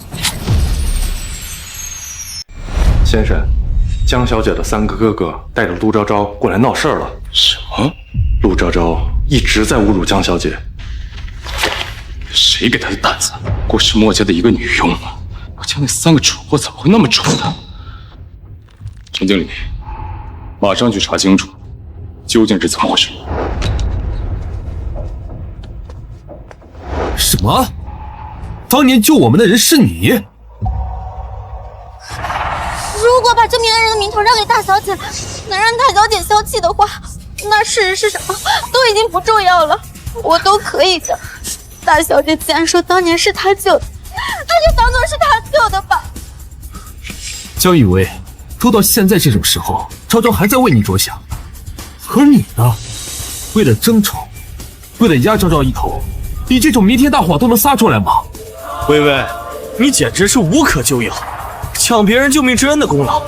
先生，江小姐的3个哥哥带着陆昭昭过来闹事儿了。什么？陆昭昭一直在侮辱江小姐。谁给她的胆子？不过是墨家的一个女佣啊！我家那3个蠢货怎么会那么蠢呢？陈经理，马上去查清楚，究竟是怎么回事。什么？当年救我们的人是你？如果把救命恩人的名头让给大小姐，能让大小姐消气的话，那事实是什么都已经不重要了，我都可以的。大小姐既然说当年是她救的，那就当做是她救的吧。江雨薇，都到现在这种时候，昭昭还在为你着想，而你呢？为了争宠，为了压昭昭一头，你这种弥天大谎都能撒出来吗？薇薇，你简直是无可救药，抢别人救命之恩的功劳，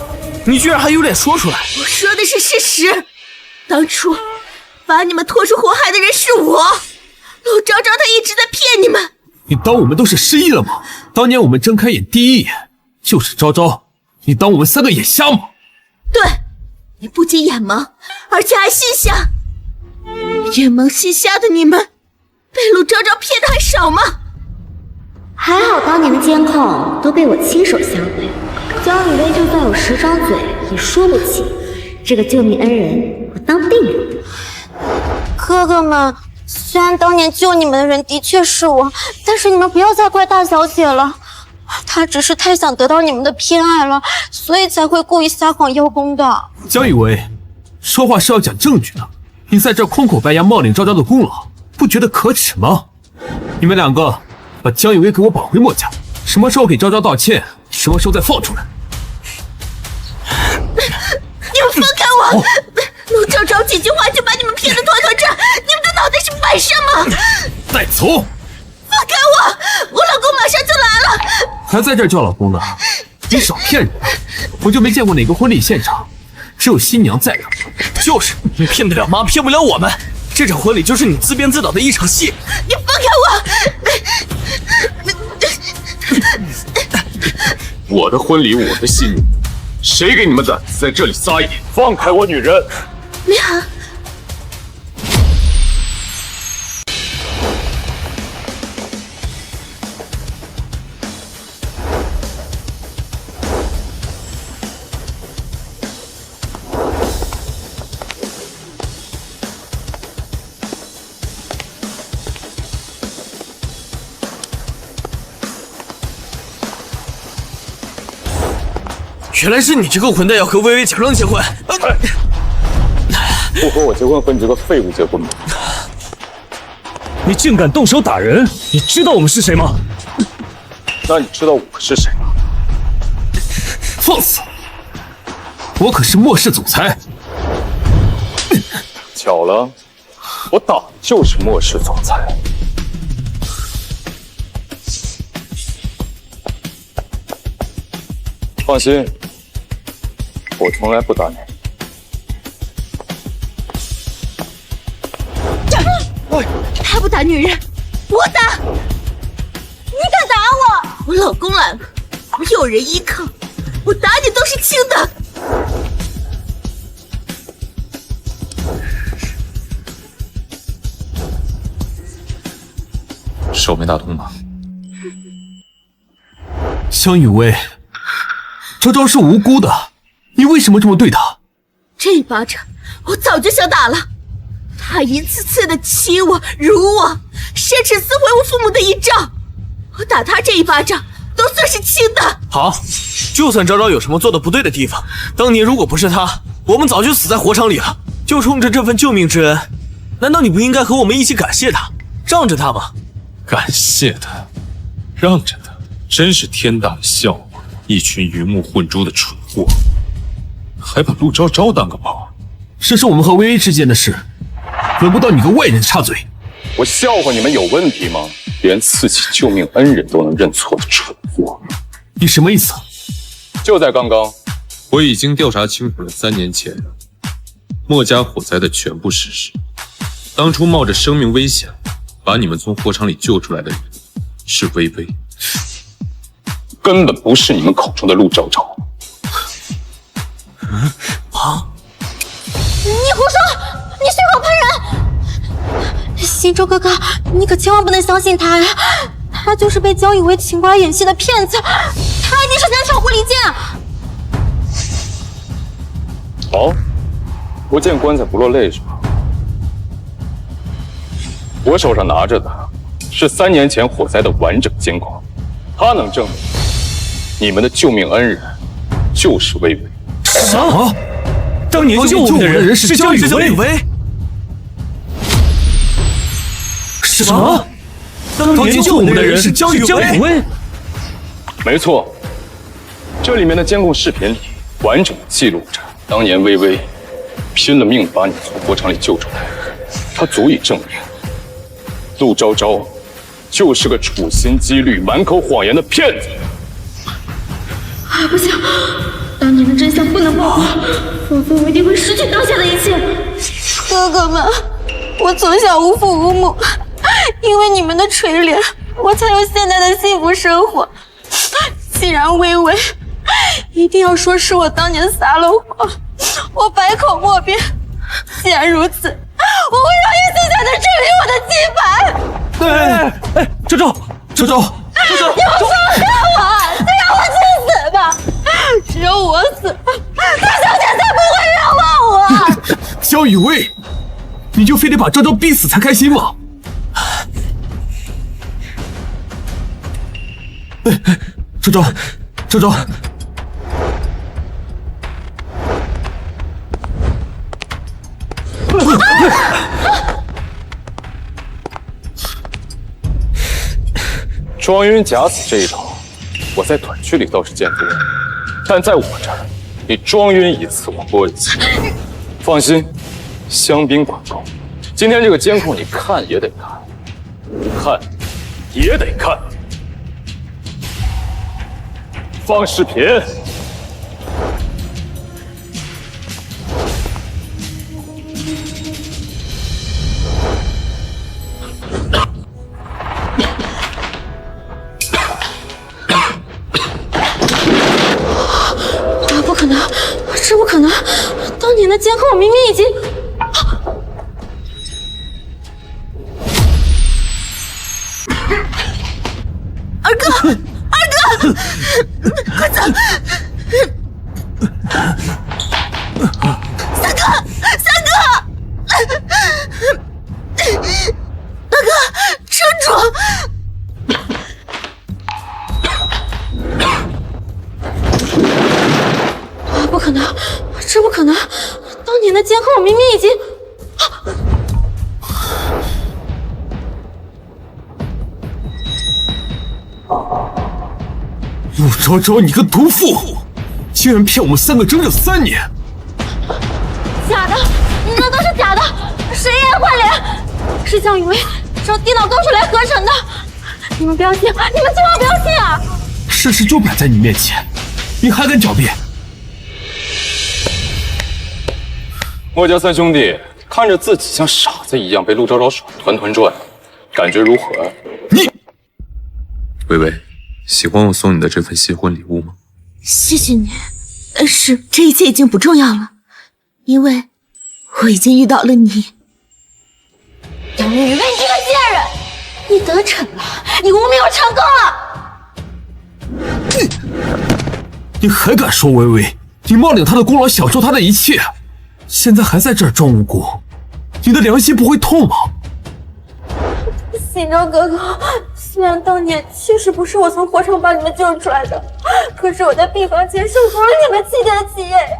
你居然还有脸说出来？我说的是事实，当初把你们拖出火海的人是我。陆昭昭他一直在骗你们。你当我们都是失忆了吗？当年我们睁开眼第一眼就是昭昭，你当我们3个眼瞎吗？对，你不仅眼盲，而且还心瞎。眼盲心瞎的你们，被陆昭昭骗的还少吗？还好当年的监控都被我亲手销毁，江雨薇就算有10张嘴也说不清。这个救命恩人，我当定了。哥哥们，虽然当年救你们的人的确是我，但是你们不要再怪大小姐了，她只是太想得到你们的偏爱了，所以才会故意撒谎邀功的。江雨薇，说话是要讲证据的，你在这空口白牙冒领昭昭的功劳，不觉得可耻吗？你们2个把江雨薇给我绑回墨家，什么时候给昭昭道歉，什么时候再放出来。你们放开我！陆昭昭几句话就把你们骗得团团转，你们的脑袋是摆设吗？带走！放开我！我老公马上就来了。还在这儿叫老公呢？你少骗人！我就没见过哪个婚礼现场只有新娘在的。就是你骗得了妈，骗不了我们。这场婚礼就是你自编自导的一场戏。你放开我！我的婚礼，我的新娘，谁给你们胆子在这里撒野？放开我女人！明涵，原来是你这个混蛋要和薇薇假装结婚。不和我结婚和你这个废物结婚吗？你竟敢动手打人！你知道我们是谁吗？那你知道我是谁吗？放肆！我可是末世总裁。巧了，我打的就是末世总裁。放心，我从来不打你。他不打女人，我打！你敢打我？我老公来了，我有人依靠，我打你都是轻的。手没打通吗？江雨薇，昭昭是无辜的，你为什么这么对她？这一巴掌我早就想打了。他一次次的欺我、辱我，甚至撕毁我父母的遗照，我打他这一巴掌都算是轻的。好，就算昭昭有什么做的不对的地方，当年如果不是他，我们早就死在火场里了。就冲着这份救命之恩，难道你不应该和我们一起感谢他，让着他吗？感谢他，让着他，真是天大的笑话！一群鱼目混珠的蠢货，还把陆昭昭当个宝。这是我们和薇薇之间的事，轮不到你个外人插嘴。我笑话你们有问题吗？连自己救命恩人都能认错的蠢货，你什么意思？就在刚刚，我已经调查清楚了3年前墨家火灾的全部事实。当初冒着生命危险把你们从火场里救出来的人是薇薇，根本不是你们口中的陆昭昭。你胡说！你血口喷人！新洲哥哥，你可千万不能相信他呀！他就是被江雨薇请过来演戏的骗子，他一定是想挑拨离间。好，不见棺材不落泪是吧？我手上拿着的是3年前火灾的完整监控，它能证明你们的救命恩人就是薇薇。什么？当年救我们的人是江雨薇？什么？当年救我们的人是江雨薇？没错，这里面的监控视频里完整记录着当年薇薇拼了命把你从火场里救出来，它足以证明陆昭昭就是个处心积虑、满口谎言的骗子。不行，当年的真相不能曝光，否则我一定会失去当下的一切。哥哥们，我从小无父无母，因为你们的垂怜，我才有现在的幸福生活。既然薇薇一定要说是我当年撒了谎，我百口莫辩。既然如此，我会让叶思想的证明我的清白。昭昭，你们放开我，就让我去死吧！只有我死，大小姐才不会冤枉我。江雨薇，你就非得把昭昭逼死才开心吗？昭昭，庄云假死这一套，我在短剧里倒是见多了，但在我这儿，你庄云一次我播一次。放心，香槟管够。今天这个监控你看也得看，不看也得看。放视频。不可能，这不可能！当年的监控我明明已经……二哥，快走！三哥，大哥，撑住！不可能，这不可能！当年的监控我明明已经……陆昭昭，你个毒妇，竟然骗我们3个整整3年！假的，那都是假的，谁也换脸，是江雨薇找电脑高手来合成的。你们不要信，你们千万不要信啊！事实就摆在你面前，你还敢狡辩？墨家3兄弟看着自己像傻子一样被陆昭昭耍团团转，感觉如何？你，薇薇，喜欢我送你的这份新婚礼物吗？谢谢你，但是这一切已经不重要了，因为我已经遇到了你。江雨薇，你这个贱人，你得逞了，你污蔑我成功了！你还敢说薇薇？你冒领她的功劳，享受她的一切，现在还在这儿装无辜，你的良心不会痛吗？信州哥哥，虽然当年确实不是我从火场把你们救出来的，可是我在病房前守护了你们7天7夜呀，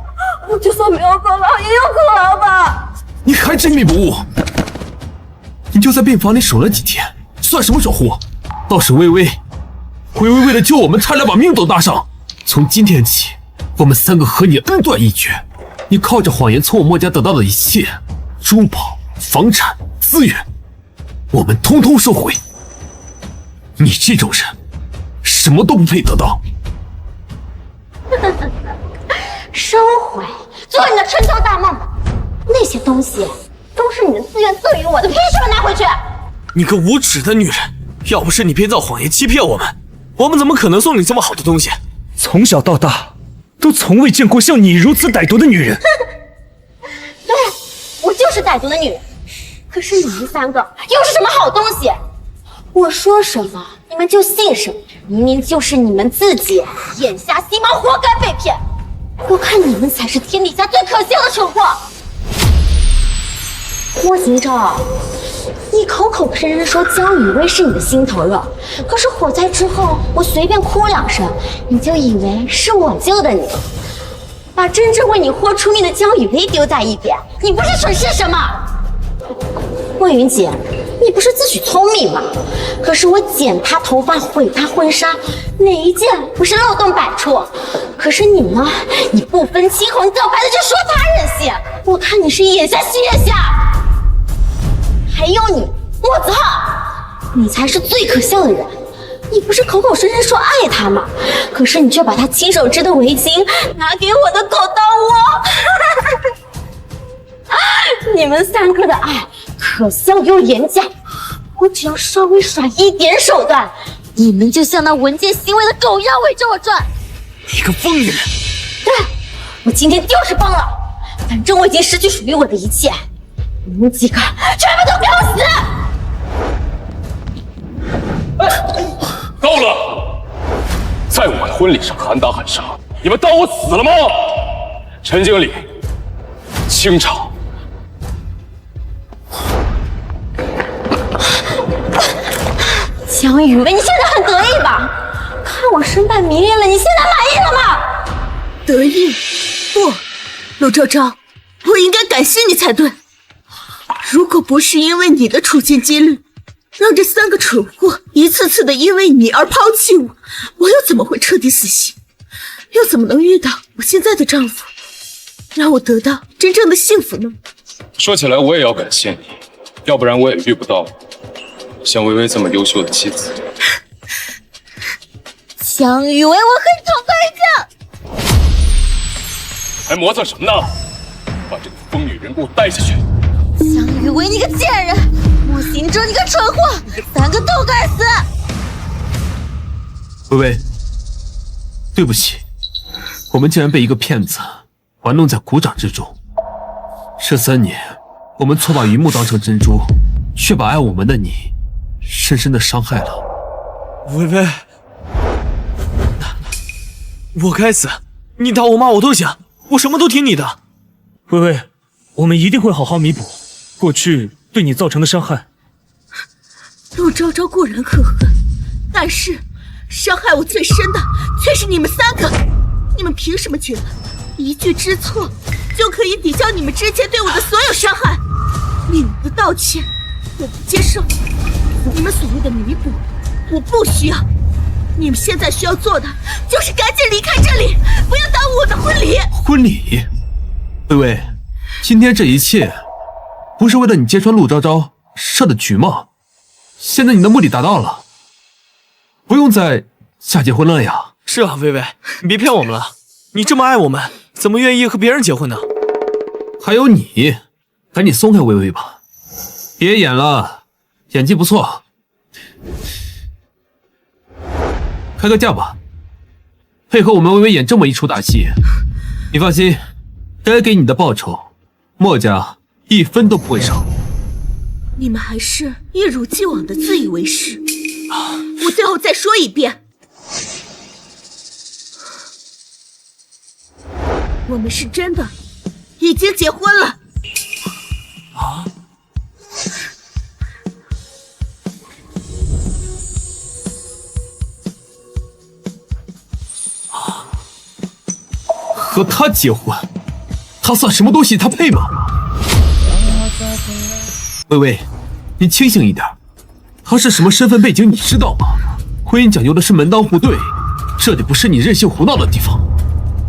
我就算没有功劳也有功劳吧。你还执迷不悟？你就在病房里守了几天，算什么守护？倒是微微为了救我们，差点把命都搭上。从今天起，我们3个和你恩断义绝。你靠着谎言从我墨家得到的一切，珠宝、房产、资源，我们通通收回。你这种人，什么都不配得到。收回，做你的春秋大梦。那些东西都是你的自愿赐予我的，凭什么拿回去？你个无耻的女人！要不是你编造谎言欺骗我们，我们怎么可能送你这么好的东西？从小到大，都从未见过像你如此歹毒的女人。对，我就是歹毒的女人。可是你们3个又是什么好东西？我说什么你们就信什么，明明就是你们自己眼瞎心盲，活该被骗。我看你们才是天底下最可笑的蠢货。莫行舟，你口口声声说江雨薇是你的心头肉，可是火灾之后我随便哭2声，你就以为是我救的你，把真正为你豁出命的江雨薇丢在一边，你不是蠢是什么？莫云姐，你不是自诩聪明吗？可是我剪她头发，毁她婚纱，哪一件不是漏洞百出？可是你呢？你不分青红皂白的就说她任性，我看你是眼瞎心也瞎。还有你，莫子浩，你才是最可笑的人。你不是口口声声说爱他吗？可是你却把他亲手织的围巾拿给我的狗当窝。你们3个的爱可笑又廉价，我只要稍微耍一点手段，你们就像那闻见腥味的狗一样围着我转。你个疯女人！对，我今天就是疯了，反正我已经失去属于我的一切。你们几个全部都给我死！够了！在我的婚礼上喊打喊杀，你们当我死了吗？陈经理，清场。江雨薇，你现在很得意吧？看我身败名裂了，你现在满意了吗？得意？不，陆昭昭，我应该感谢你才对。如果不是因为你的处心积虑，让这3个蠢货一次次的因为你而抛弃我，我又怎么会彻底死心？又怎么能遇到我现在的丈夫，让我得到真正的幸福呢？说起来，我也要感谢你，要不然我也遇不到像薇薇这么优秀的妻子。江雨薇，我和你讨个人家！还磨蹭什么呢？把这个疯女人给我带下去！江雨薇，你个贱人！莫行舟，你个蠢货！3个都该死！薇薇，对不起，我们竟然被一个骗子玩弄在股掌之中。这3年，我们错把榆木当成珍珠，却把爱我们的你深深的伤害了。薇薇，我该死！你打我骂我都行，我什么都听你的。薇薇，我们一定会好好弥补过去对你造成的伤害。陆昭昭固然可恨，但是伤害我最深的却是你们3个。你们凭什么觉得一句知错就可以抵消你们之前对我的所有伤害？你们的道歉我不接受，你们所谓的弥补我不需要。你们现在需要做的就是赶紧离开这里，不要耽误我的婚礼。婚礼？薇薇，今天这一切不是为了你揭穿陆昭昭设的局吗？现在你的目的达到了，不用再假结婚了呀。是啊，薇薇，你别骗我们了，你这么爱我们，怎么愿意和别人结婚呢？还有你，赶紧松开薇薇吧，别演了，演技不错，开个价吧，配合我们薇薇演这么一出大戏，你放心，该给你的报酬，墨家1分都不会少。你们还是一如既往的自以为是。我最后再说一遍，我们是真的已经结婚了。啊？和他结婚，他算什么东西？他配吗？微微，你清醒一点，他是什么身份背景你知道吗？婚姻讲究的是门当户对，这里不是你任性胡闹的地方。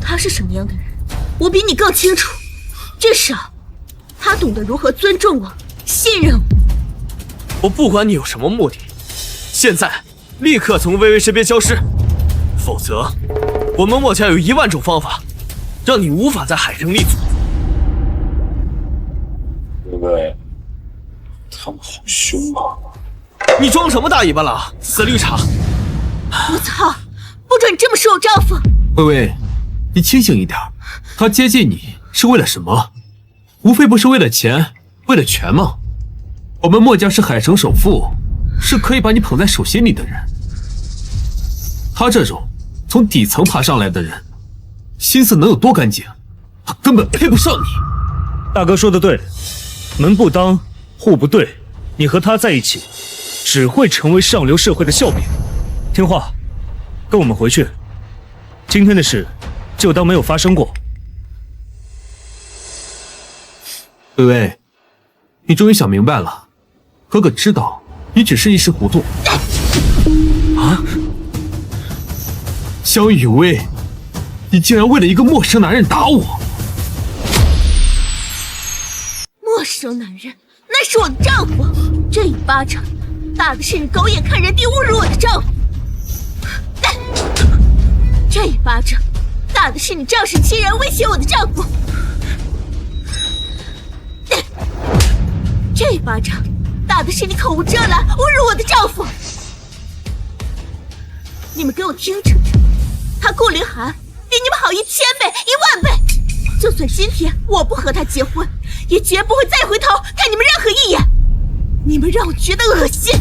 他是什么样的人，我比你更清楚。至少，他懂得如何尊重我、信任我。我不管你有什么目的，现在立刻从微微身边消失，否则我们墨家有1万种方法，让你无法在海城立足。微微，他们好凶啊！你装什么大尾巴了，死绿茶！我操！不准你这么说我丈夫！微微，你清醒一点，他接近你是为了什么？无非不是为了钱，为了权吗？我们墨家是海城首富，是可以把你捧在手心里的人。他这种从底层爬上来的人，心思能有多干净？他根本配不上你。大哥说的对，门不当户不对，你和他在一起，只会成为上流社会的笑柄。听话，跟我们回去。今天的事就当没有发生过。微微，你终于想明白了。哥哥知道你只是一时糊涂。啊！江雨薇，你竟然为了一个陌生男人打我！陌生男人，那是我的丈夫。这一巴掌打的是你狗眼看人低侮辱我的丈夫。这一巴掌打的是你仗势欺人威胁我的丈夫。这一巴掌打的是你口无遮拦侮辱我的丈夫。你们给我听着，他顾凌寒比你们好1000倍、10000倍。就算今天我不和他结婚，也绝不会再回头看你们任何一眼。你们让我觉得恶心。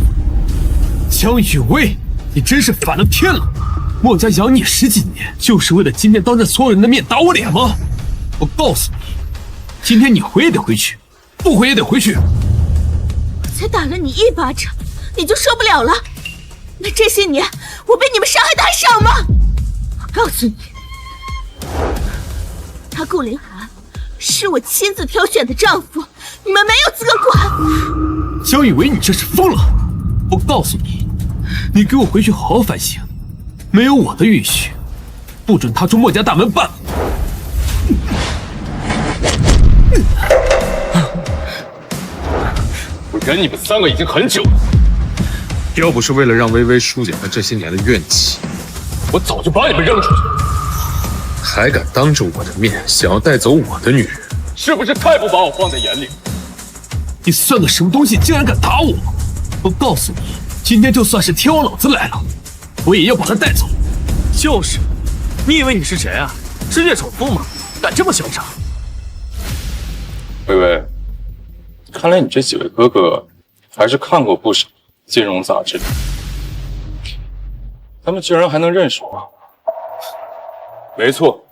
江雨薇，你真是反了天了！墨家养你10几年，就是为了今天当着所有人的面打我脸吗？我告诉你，今天你回也得回去，不回也得回去。我才打了你1巴掌，你就受不了了？那这些年我被你们伤害的还少吗？我告诉你，他顾凌寒是我亲自挑选的丈夫，你们没有资格管。江雨薇，你这是疯了！我告诉你，你给我回去好好反省，没有我的允许，不准踏出墨家大门半步。我忍你们3个已经很久了，要不是为了让微微疏解她这些年的怨气，我早就把你们扔出去了。还敢当着我的面想要带走我的女人，是不是太不把我放在眼里？你算个什么东西，竟然敢打我！我告诉你，今天就算是天王老子来了，我也要把她带走。就是，你以为你是谁啊？世界首富吗？敢这么嚣张？微微，看来你这几位哥哥还是看过不少金融杂志，他们居然还能认识我。没错，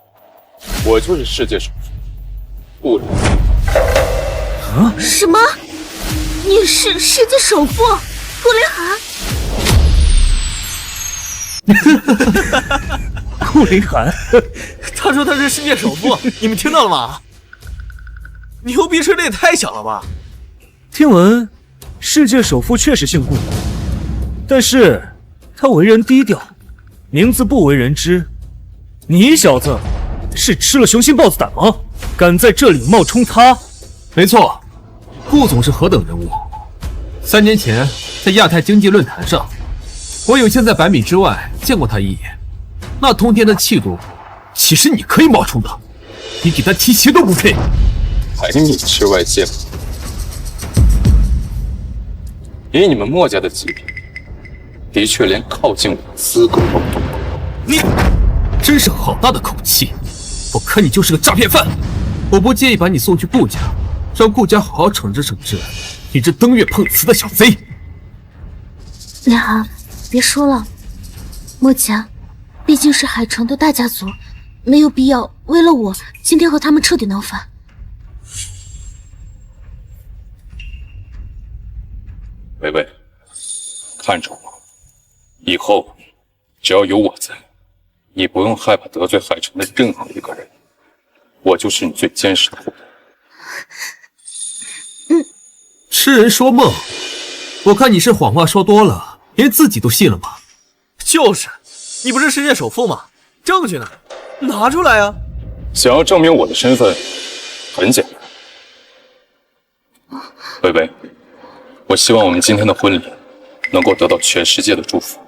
我就是世界首富，顾凌寒。啊？什么？你是世界首富顾凌寒？顾凌寒，他说他是世界首富，你们听到了吗？牛逼吹的也太响了吧！听闻世界首富确实姓顾，但是他为人低调，名字不为人知。你小子是吃了雄心豹子胆吗？敢在这里冒充他？没错，顾总是何等人物？3年前在亚太经济论坛上，我有幸在100米之外见过他一眼，那通天的气度，岂是你可以冒充的？你给他提鞋都不配。100米之外见过，以你们墨家的级别，的确连靠近我的资格都没有。你真是好大的口气！我看你就是个诈骗犯，我不介意把你送去顾家，让顾家好好惩治惩治你这登月碰瓷的小贼。凌寒，别说了，墨家毕竟是海城的大家族，没有必要为了我今天和他们彻底闹翻。微微，看着我，以后只要有我在，你不用害怕得罪海城的任何一个人，我就是你最坚实的后盾。痴人说梦，我看你是谎话说多了，连自己都信了吧？就是，你不是世界首富吗？证据呢？拿出来啊！想要证明我的身份，很简单。微微，我希望我们今天的婚礼能够得到全世界的祝福。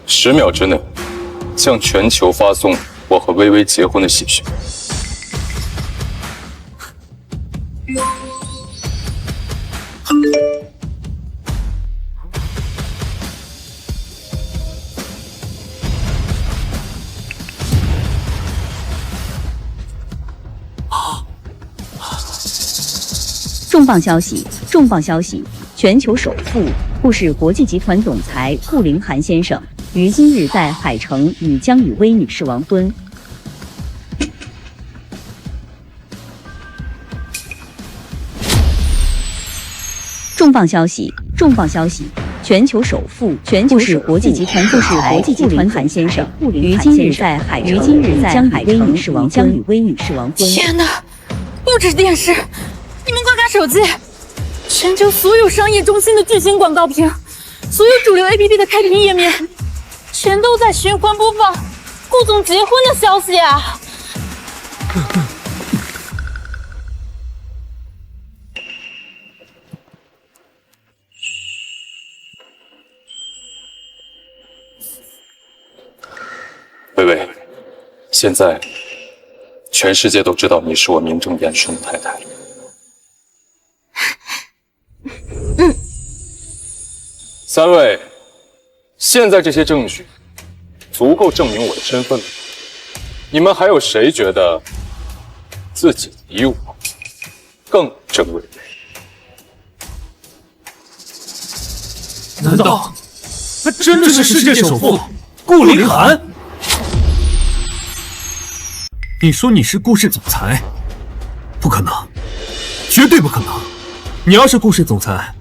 10秒之内，向全球发送我和微微结婚的喜讯。重磅消息！重磅消息！全球首富顾氏国际集团总裁顾凌寒先生于今日在海城与江雨薇女士完婚。重磅消息！重磅消息！全球首富顾氏国际集团总裁顾凌寒先生于今日在海城与江雨薇女士完婚。天哪，不止电视！你们快看手机，全球所有商业中心的巨型广告屏，所有主流 APP 的开屏页面，全都在循环播放顾总结婚的消息啊！微微，现在全世界都知道你是我名正言顺的太太。三位，现在这些证据足够证明我的身份了。你们还有谁觉得自己比我更正位？难道他真的是世界首富顾凌寒？你说你是顾氏总裁？不可能，绝对不可能！你要是顾氏总裁，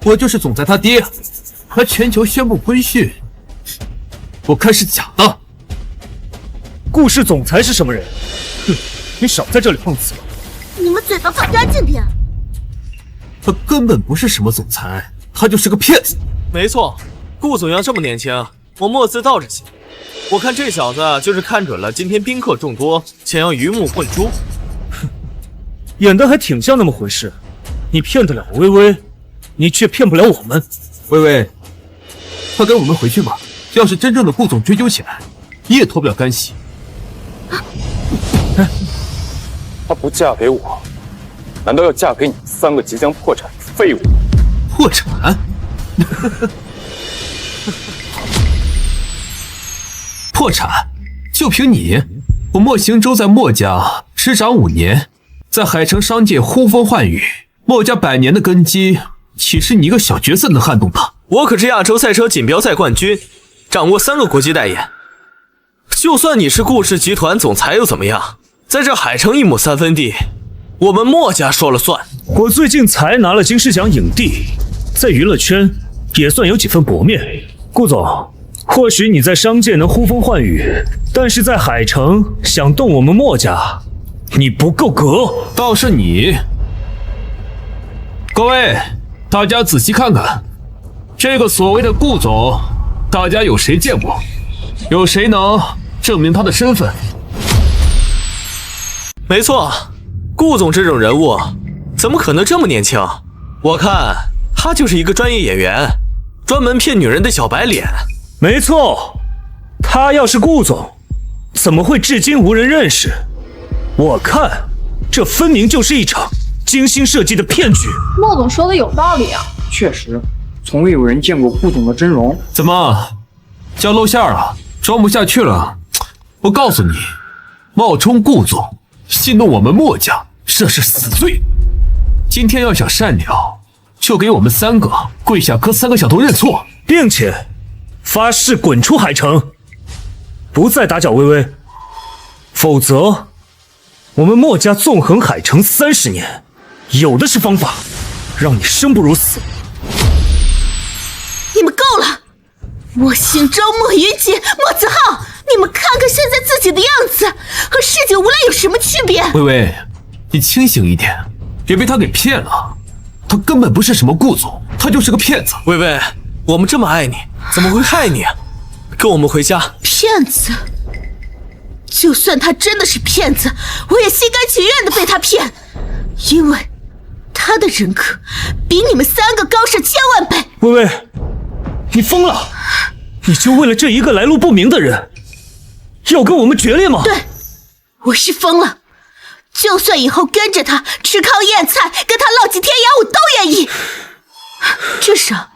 我就是总裁他爹，还全球宣布婚讯，我看是假的。顾氏总裁是什么人？哼，你少在这里碰瓷！你们嘴巴放干净点！他根本不是什么总裁，他就是个骗子。没错，顾总要这么年轻，我墨字倒着写。我看这小子就是看准了今天宾客众多，想要鱼目混珠。哼，演的还挺像那么回事。你骗得了微微，你却骗不了我们。微微，快跟我们回去吧。要是真正的顾总追究起来，你也脱不了干系。她不嫁给我，难道要嫁给你3个即将破产的废物？破产？破产？就凭你？我莫行舟在墨家执掌5年，在海城商界呼风唤雨，墨家100年的根基，岂是你一个小角色能撼动的？我可是亚洲赛车锦标赛冠军，掌握3个国际代言。就算你是顾氏集团总裁又怎么样？在这海城1亩3分地，我们墨家说了算。我最近才拿了金狮奖影帝，在娱乐圈也算有几分薄面。顾总，或许你在商界能呼风唤雨，但是在海城想动我们墨家，你不够格。倒是你。各位，大家仔细看看，这个所谓的顾总，大家有谁见过？有谁能证明他的身份？没错，顾总这种人物，怎么可能这么年轻？我看他就是一个专业演员，专门骗女人的小白脸。没错，他要是顾总，怎么会至今无人认识？我看这分明就是一场精心设计的骗局。莫总说的有道理啊，确实，从未有人见过顾总的真容。怎么，要露馅了？装不下去了？我告诉你，冒充顾总，戏弄我们墨家，这是死罪。今天要想善了，就给我们3个跪下磕3个响头认错，并且发誓滚出海城，不再打搅微微，否则我们墨家纵横海城30年，有的是方法，让你生不如死。你们够了！莫兴洲、莫云锦、莫子浩，你们看看现在自己的样子，和市井无赖有什么区别？微微，你清醒一点，别被他给骗了。他根本不是什么顾总，他就是个骗子。微微，我们这么爱你，怎么会害你？跟我们回家。骗子？就算他真的是骗子，我也心甘情愿的被他骗，因为他的人格比你们3个高上1000万倍。微微，你疯了！你就为了这一个来路不明的人，要跟我们决裂吗？对，我是疯了。就算以后跟着他吃糠咽菜，跟他浪迹天涯，我都愿意。至少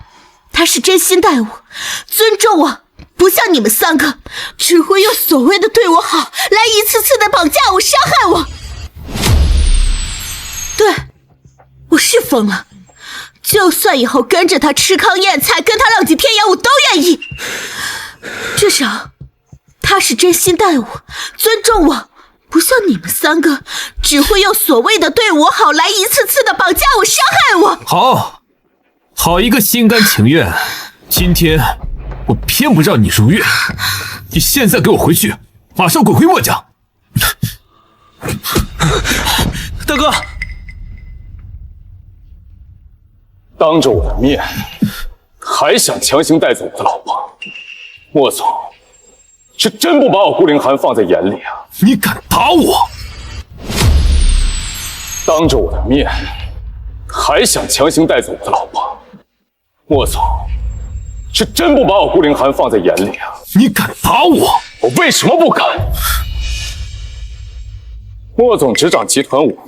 他是真心待我，尊重我，不像你们3个，只会用所谓的对我好，来一次次的绑架我、伤害我。对，我是疯了。就算以后跟着他吃糠咽菜，跟他浪迹天涯，我都愿意。至少他是真心待我，尊重我，不像你们3个只会用所谓的对我好来一次次的绑架我、伤害我。好一个心甘情愿！今天我偏不让你如愿，你现在给我回去，马上滚回墨家！大哥，当着我的面还想强行带走我的老婆，莫总是真不把我顾凌寒放在眼里啊！你敢打我？当着我的面还想强行带走我的老婆，莫总是真不把我顾凌寒放在眼里啊！你敢打我？我为什么不敢？莫总执掌集团5年，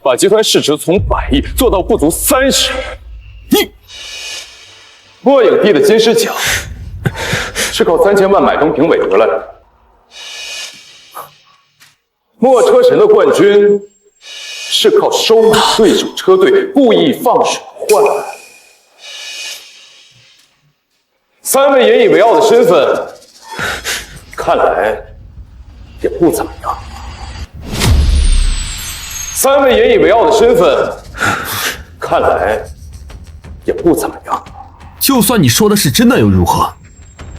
把集团市值从100亿做到不足30亿。你莫影帝的金狮奖是靠3000万买通评委得来的，莫车神的冠军是靠收买对手车队故意放水换来的。3位引以为傲的身份，看来也不怎么样。3位引以为傲的身份，看来也不怎么样。就算你说的是真的又如何？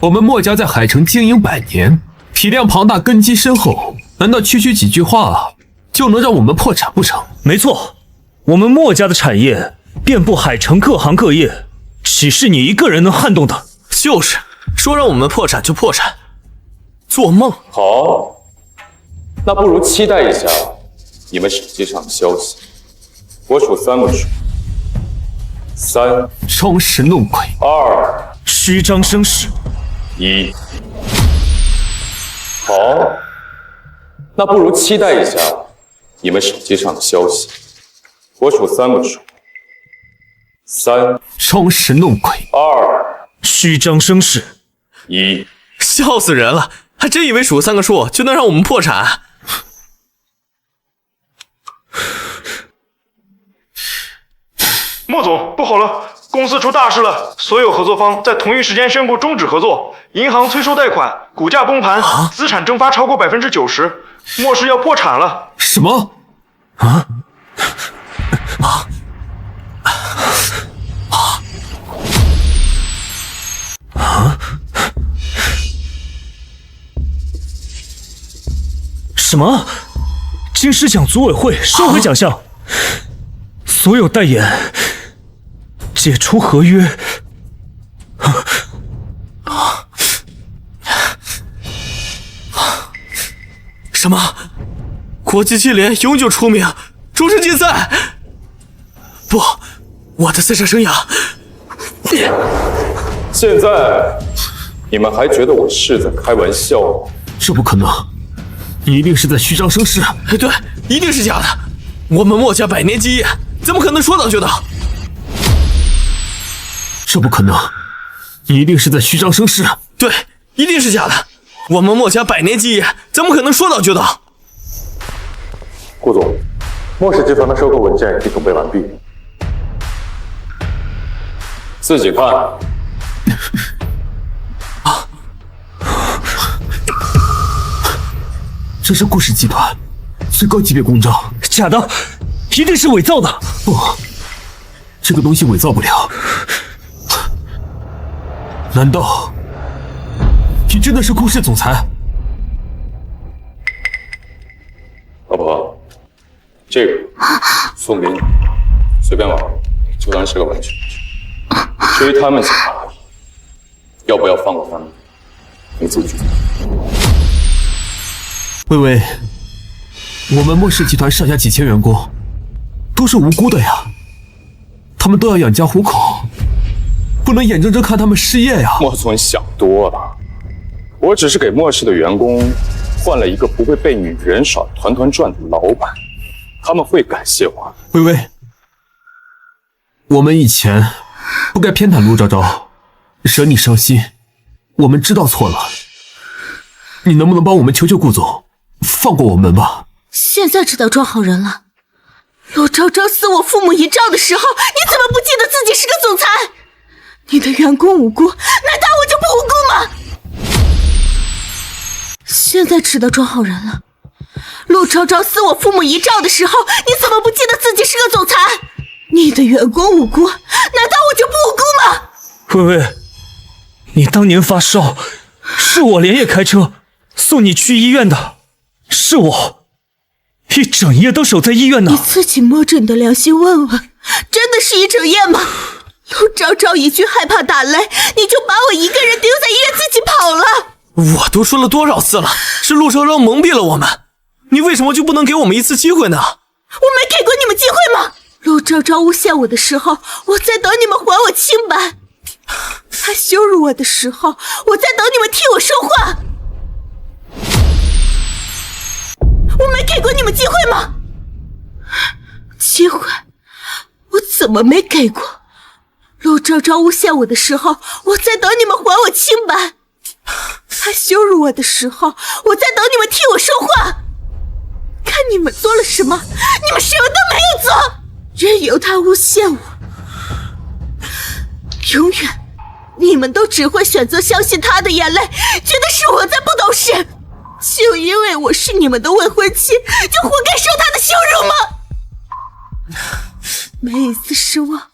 我们墨家在海城经营100年，体量庞大，根基深厚，难道区区几句话就能让我们破产不成？没错，我们墨家的产业遍布海城各行各业，岂是你一个人能撼动的？就是说让我们破产就破产，做梦。好，那不如期待一下你们手机上的消息，我数3个数：3，装神弄鬼；2，虚张声势；1。好，那不如期待一下你们手机上的消息，我数3个数：3，装神弄鬼；2，虚张声势；1。笑死人了，还真以为数3个数就能让我们破产？莫总，不好了，公司出大事了！所有合作方在同一时间宣布终止合作，银行催收贷款，股价崩盘，资产蒸发超过90%，莫氏要破产了！什么？什么？金狮奖组委会收回奖项，所有代言解除合约。什么？国际汽联永久除名，终身禁赛？不，我的赛车生涯。现在你们还觉得我是在开玩笑吗？这不可能，你一定是在虚张声势。对，一定是假的。我们墨家100年基业，怎么可能说到就到？这不可能，你一定是在虚张声势。对，一定是假的。我们墨家100年基业，怎么可能说到就到？顾总，莫氏集团的收购文件已准备完毕，自己看。这是顾氏集团是高级别公章，假的，一定是伪造的。不，这个东西伪造不了。难道你真的是顾氏总裁？老婆，这个送给你，随便玩，就当是个玩具。至于他们几个，要不要放过他们，你自己决定。微微，我们莫氏集团上下几千员工，都是无辜的呀，他们都要养家糊口，不能眼睁睁看他们失业呀。莫总，你想多了，我只是给莫氏的员工换了一个不会被女人耍团团转的老板，他们会感谢我。微微，我们以前不该偏袒陆昭昭，惹你伤心，我们知道错了。你能不能帮我们求求顾总，放过我们吧？现在知道装好人了。陆昭昭撕我父母遗照的时候，你怎么不记得自己是个总裁？你的员工无辜，难道我就不无辜吗？现在知道装好人了。陆昭昭撕我父母遗照的时候，你怎么不记得自己是个总裁？你的员工无辜，难道我就不无辜吗？微微，你当年发烧，是我连夜开车送你去医院的，是我一整夜都守在医院呢。你自己摸着你的良心问问，真的是一整夜吗？陆昭昭一句害怕打雷，你就把我一个人丢在医院自己跑了。我都说了多少次了，是陆昭昭蒙蔽了我们，你为什么就不能给我们一次机会呢？我没给过你们机会吗？陆昭昭诬陷我的时候，我在等你们还我清白；他羞辱我的时候，我在等你们替我说话。我没给过你们机会吗？机会，我怎么没给过？陆昭昭诬陷我的时候，我在等你们还我清白；他羞辱我的时候，我在等你们替我说话。看你们做了什么，你们什么都没有做，任由他诬陷我。永远，你们都只会选择相信他的眼泪，觉得是我在不懂事。就因为我是你们的未婚妻，就活该受他的羞辱吗？每一次失望，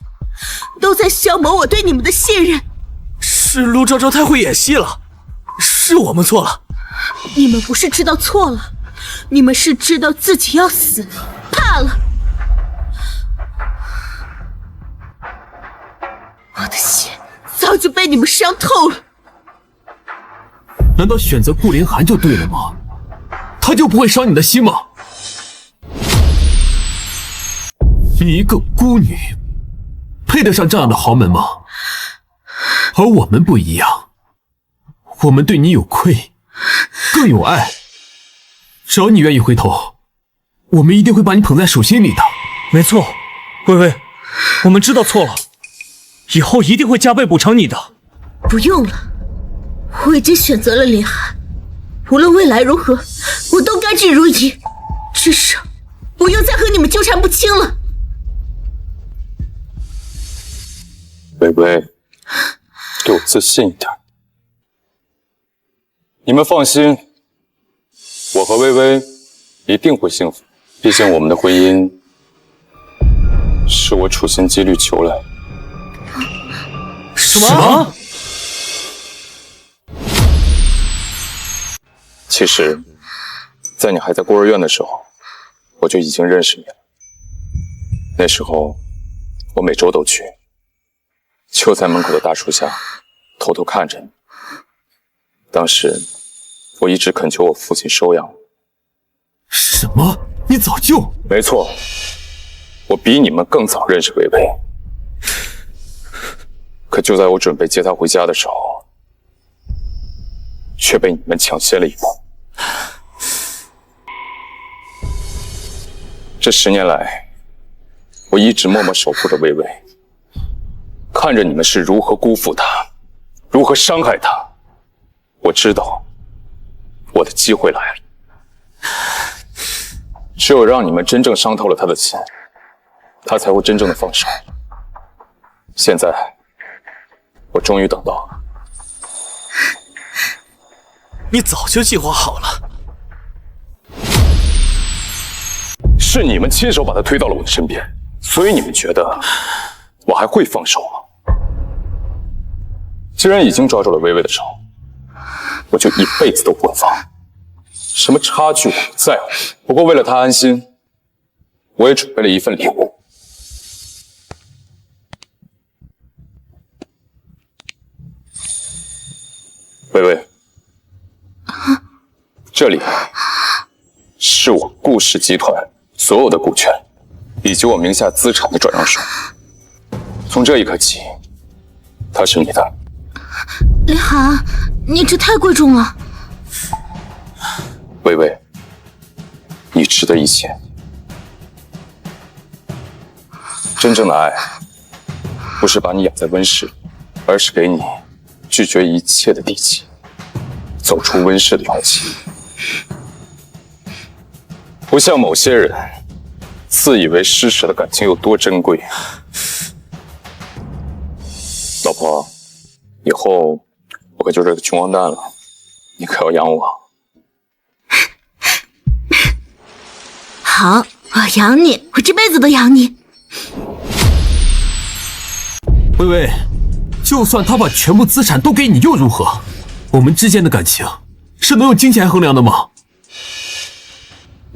都在消磨我对你们的信任。是陆昭昭太会演戏了，是我们错了。你们不是知道错了，你们是知道自己要死，怕了。我的心早就被你们伤透了。难道选择顾凌寒就对了吗？他就不会伤你的心吗？你一个孤女，配得上这样的豪门吗？而我们不一样，我们对你有愧，更有爱。只要你愿意回头，我们一定会把你捧在手心里的。没错，微微，我们知道错了，以后一定会加倍补偿你的。不用了，我已经选择了凌寒，无论未来如何，我都甘之如饴，至少不用再和你们纠缠不清了。微微，给我自信一点。你们放心，我和微微一定会幸福。毕竟我们的婚姻是我处心积虑求来的。什么？其实，在你还在孤儿院的时候，我就已经认识你了。那时候，我每周都去，就在门口的大树下，偷偷看着你。当时，我一直恳求我父亲收养我。什么？你早就……没错，我比你们更早认识微微。可就在我准备接她回家的时候，却被你们抢先了一步。这10年来，我一直默默守护着微微，看着你们是如何辜负她，如何伤害她。我知道，我的机会来了。只有让你们真正伤透了她的心，她才会真正的放手。现在，我终于等到了。你早就计划好了。是你们亲手把他推到了我的身边，所以你们觉得我还会放手吗？既然已经抓住了微微的手，我就一辈子都不会放。什么差距我不在乎，不过为了她安心，我也准备了一份礼物。微微，这里是我顾氏集团所有的股权，以及我名下资产的转让书。从这一刻起，它是你的。林寒，你这太贵重了。微微，你值得一切。真正的爱，不是把你养在温室，而是给你拒绝一切的底气，走出温室的勇气。不像某些人，自以为施舍的感情有多珍贵。老婆，以后我可就是个穷光蛋了，你可要养我。好，我养你，我这辈子都养你。微微，就算他把全部资产都给你又如何？我们之间的感情是能用金钱衡量的吗？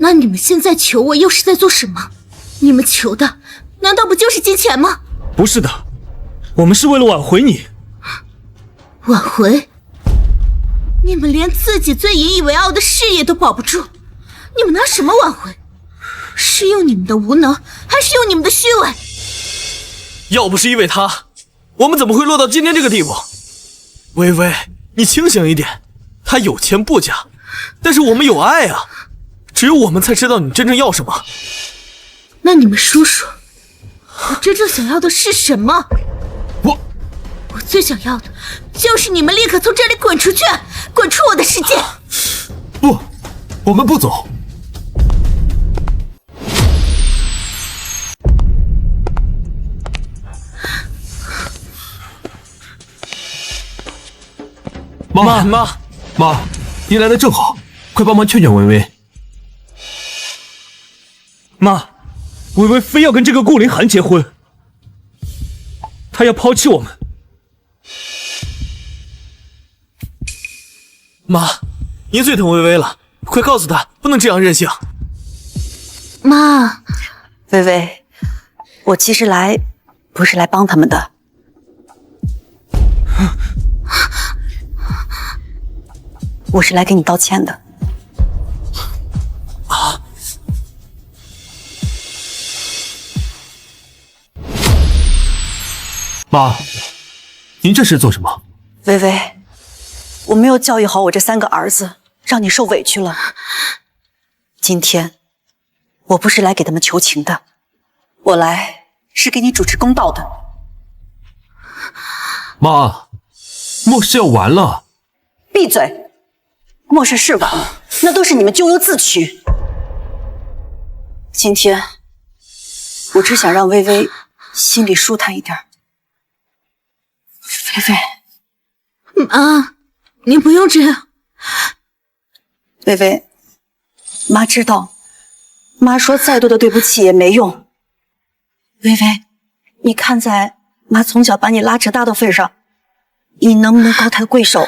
那你们现在求我又是在做什么？你们求的难道不就是金钱吗？不是的，我们是为了挽回你。挽回？你们连自己最引以为傲的事业都保不住，你们拿什么挽回？是用你们的无能，还是用你们的虚伪？要不是因为他，我们怎么会落到今天这个地步？微微，你清醒一点。他有钱不假，但是我们有爱啊，只有我们才知道你真正要什么。那你们说说，我真正想要的是什么？我最想要的就是你们立刻从这里滚出去，滚出我的世界！不，我们不走。妈，你来的正好，快帮忙劝劝微微。妈，微微非要跟这个顾凌寒结婚，她要抛弃我们。妈，您最疼微微了，快告诉她不能这样任性。妈，微微，我其实不是来帮他们的。我是来给你道歉的。啊！妈，您这是做什么？微微，我没有教育好我这3个儿子，让你受委屈了。今天我不是来给他们求情的，我来是给你主持公道的。妈，末世要完了。闭嘴！末世是完了，那都是你们咎由自取。今天我只想让微微心里舒坦一点。微微，妈，您不用这样。微微，妈知道，妈说再多的对不起也没用。微微，你看在妈从小把你拉扯大的份上，你能不能高抬贵手，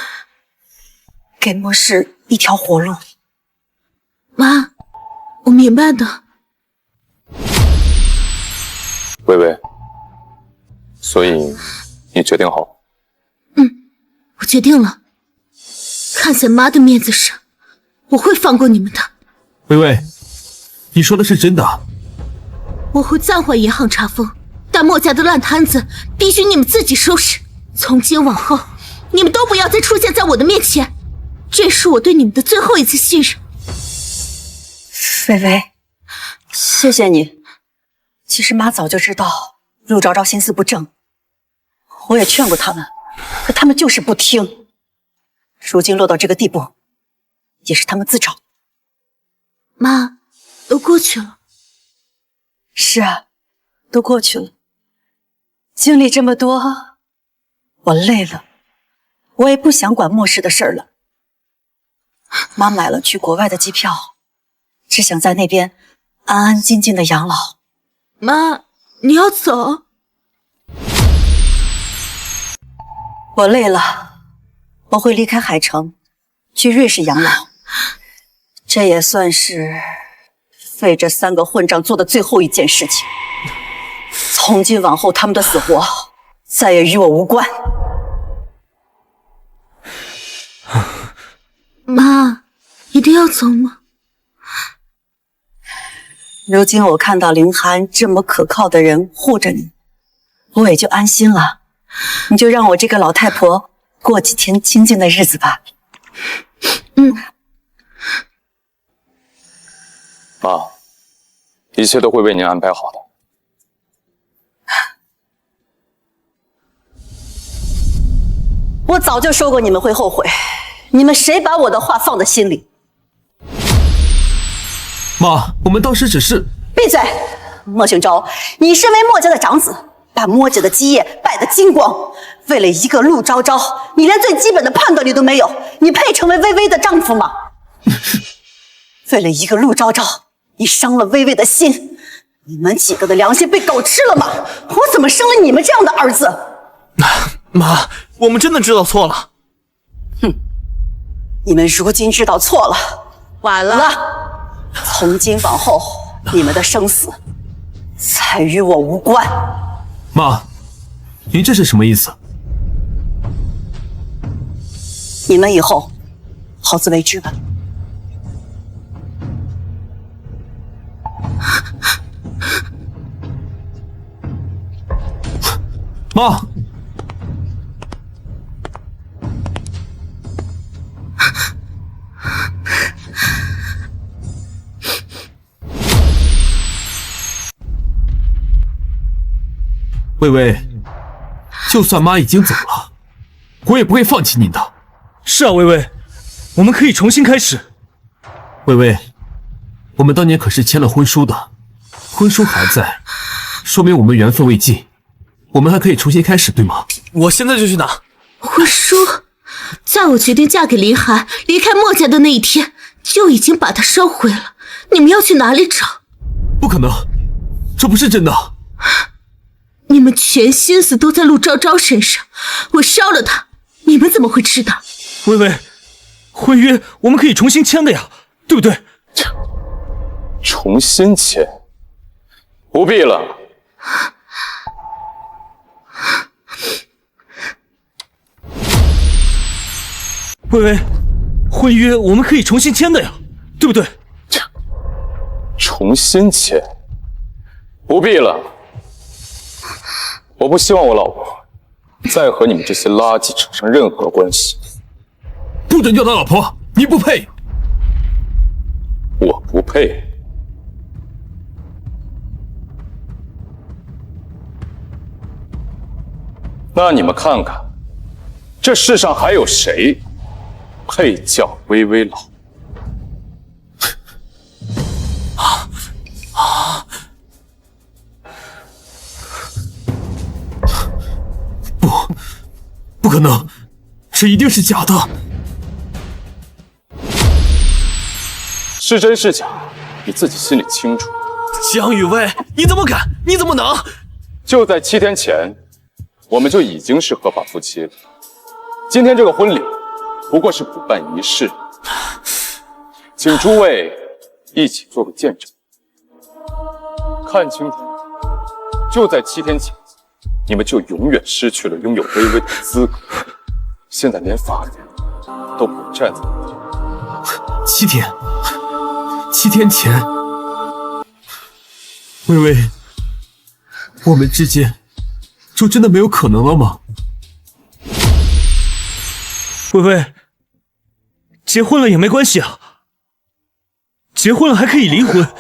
给末世一条活路？妈，我明白的。微微，所以你决定好？我决定了，看在妈的面子上，我会放过你们的。微微，你说的是真的？我会暂缓银行查封，但墨家的烂摊子必须你们自己收拾。从今往后，你们都不要再出现在我的面前，这是我对你们的最后一次信任。微微，谢谢你。其实妈早就知道陆昭昭心思不正，我也劝过他们，可他们就是不听。如今落到这个地步，也是他们自找。妈，都过去了。是啊，都过去了。经历这么多，我累了，我也不想管末世的事儿了。妈买了去国外的机票，只想在那边安安静静的养老。妈，你要走？我累了，我会离开海城，去瑞士养老。这也算是为这3个混账做的最后一件事情。从今往后，他们的死活再也与我无关。妈，一定要走吗？如今我看到凌寒这么可靠的人护着你，我也就安心了。你就让我这个老太婆过几天清静的日子吧。妈，一切都会为您安排好的。我早就说过你们会后悔，你们谁把我的话放在心里？妈，我们当时只是……闭嘴！莫庆昭，你身为墨家的长子，把墨家的基业败得精光，为了一个陆昭昭，你连最基本的判断力都没有，你配成为薇薇的丈夫吗？为了一个陆昭昭，你伤了薇薇的心，你们几个的良心被狗吃了吗？我怎么生了你们这样的儿子？妈，我们真的知道错了。哼，你们如今知道错了，晚了。从今往后，你们的生死再与我无关。妈，您这是什么意思？你们以后好自为之吧。妈，薇薇，就算妈已经走了，我也不会放弃您的。是啊，薇薇，我们可以重新开始。薇薇，我们当年可是签了婚书的，婚书还在，说明我们缘分未尽，我们还可以重新开始，对吗？我现在就去拿婚书。在我决定嫁给林寒、离开墨家的那一天，就已经把它烧毁了。你们要去哪里找？不可能，这不是真的。你们全心思都在陆昭昭身上，我烧了他，你们怎么会知道？薇薇，婚约我们可以重新签的呀，对不对？重新签？不必了。薇薇，婚约我们可以重新签的呀，对不对？重新签？不必了。我不希望我老婆再和你们这些垃圾扯上任何关系。不准叫她老婆，你不配。我不配。那你们看看，这世上还有谁配叫薇薇老？不可能，这一定是假的。是真是假，你自己心里清楚。江雨薇，你怎么敢？你怎么能？就在7天前，我们就已经是合法夫妻了。今天这个婚礼不过是补办仪式，请诸位一起做个见证。看清楚，就在7天前，你们就永远失去了拥有薇薇的资格。现在连法律都不站在你这边。7天前，薇薇，我们之间就真的没有可能了吗？薇薇，结婚了也没关系啊，结婚了还可以离婚，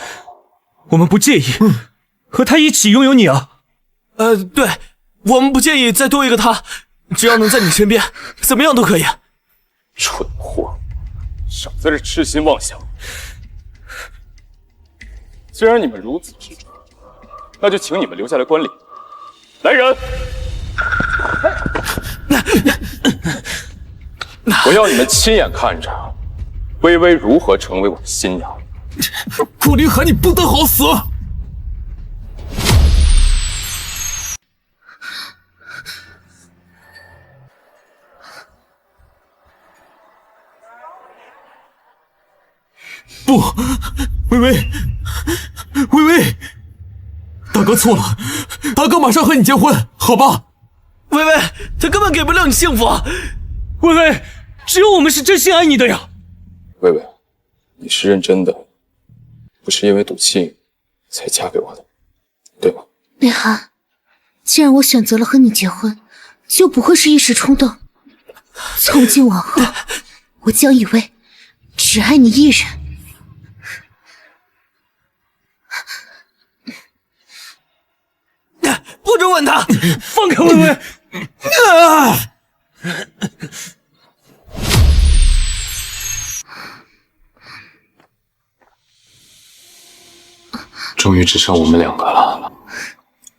我们不介意和他一起拥有你啊。对，我们不介意再多一个他，只要能在你身边，怎么样都可以。蠢货，少在这痴心妄想。既然你们如此执着，那就请你们留下来观礼。来人，我要你们亲眼看着薇薇如何成为我的新娘。顾凌寒，你不得好死！不，微微，微微，大哥错了，大哥马上和你结婚，好吧？微微，他根本给不了你幸福。微微，只有我们是真心爱你的呀。微微，你是认真的，不是因为赌气才嫁给我的，对吗？凌寒，既然我选择了和你结婚，就不会是一时冲动。从今往后，我将以为只爱你一人。不准吻他！放开微微！终于只剩我们两个了，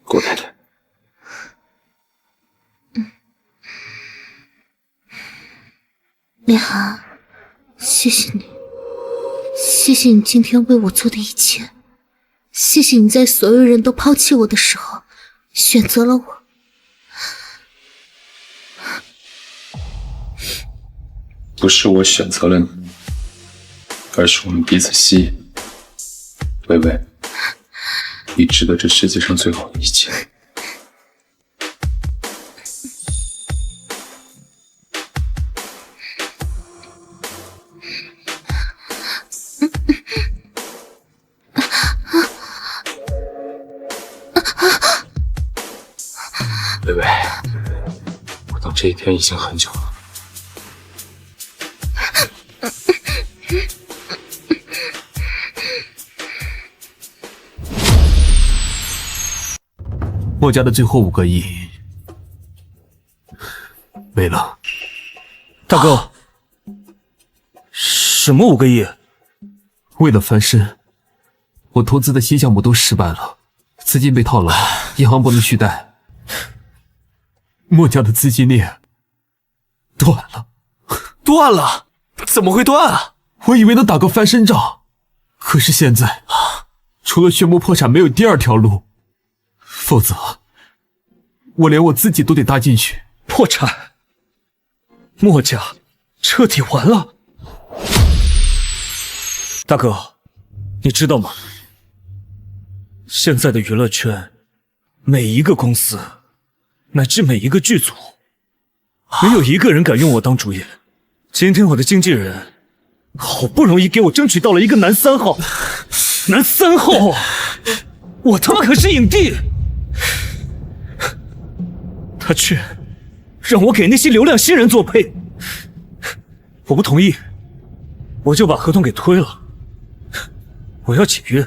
顾太太。凌寒，谢谢你，谢谢你今天为我做的一切，谢谢你在所有人都抛弃我的时候，选择了我。不是我选择了你，而是我们彼此吸引。微微，你值得这世界上最好的一切。微微，我等这一天已经很久了。墨家的最后5个亿没了。大哥，什么5个亿？为了翻身，我投资的新项目都失败了，资金被套牢，银行不能续贷，墨家的资金链断了。断了？怎么会断啊？我以为能打个翻身仗，可是现在除了宣布破产，没有第二条路。否则，我连我自己都得搭进去。破产，墨家彻底完了。大哥，你知道吗？现在的娱乐圈，每一个公司，乃至每一个剧组，没有一个人敢用我当主演。今天我的经纪人好不容易给我争取到了一个男3号，男3号，我他妈可是影帝。他却让我给那些流量新人做配，我不同意，我就把合同给推了。我要解约，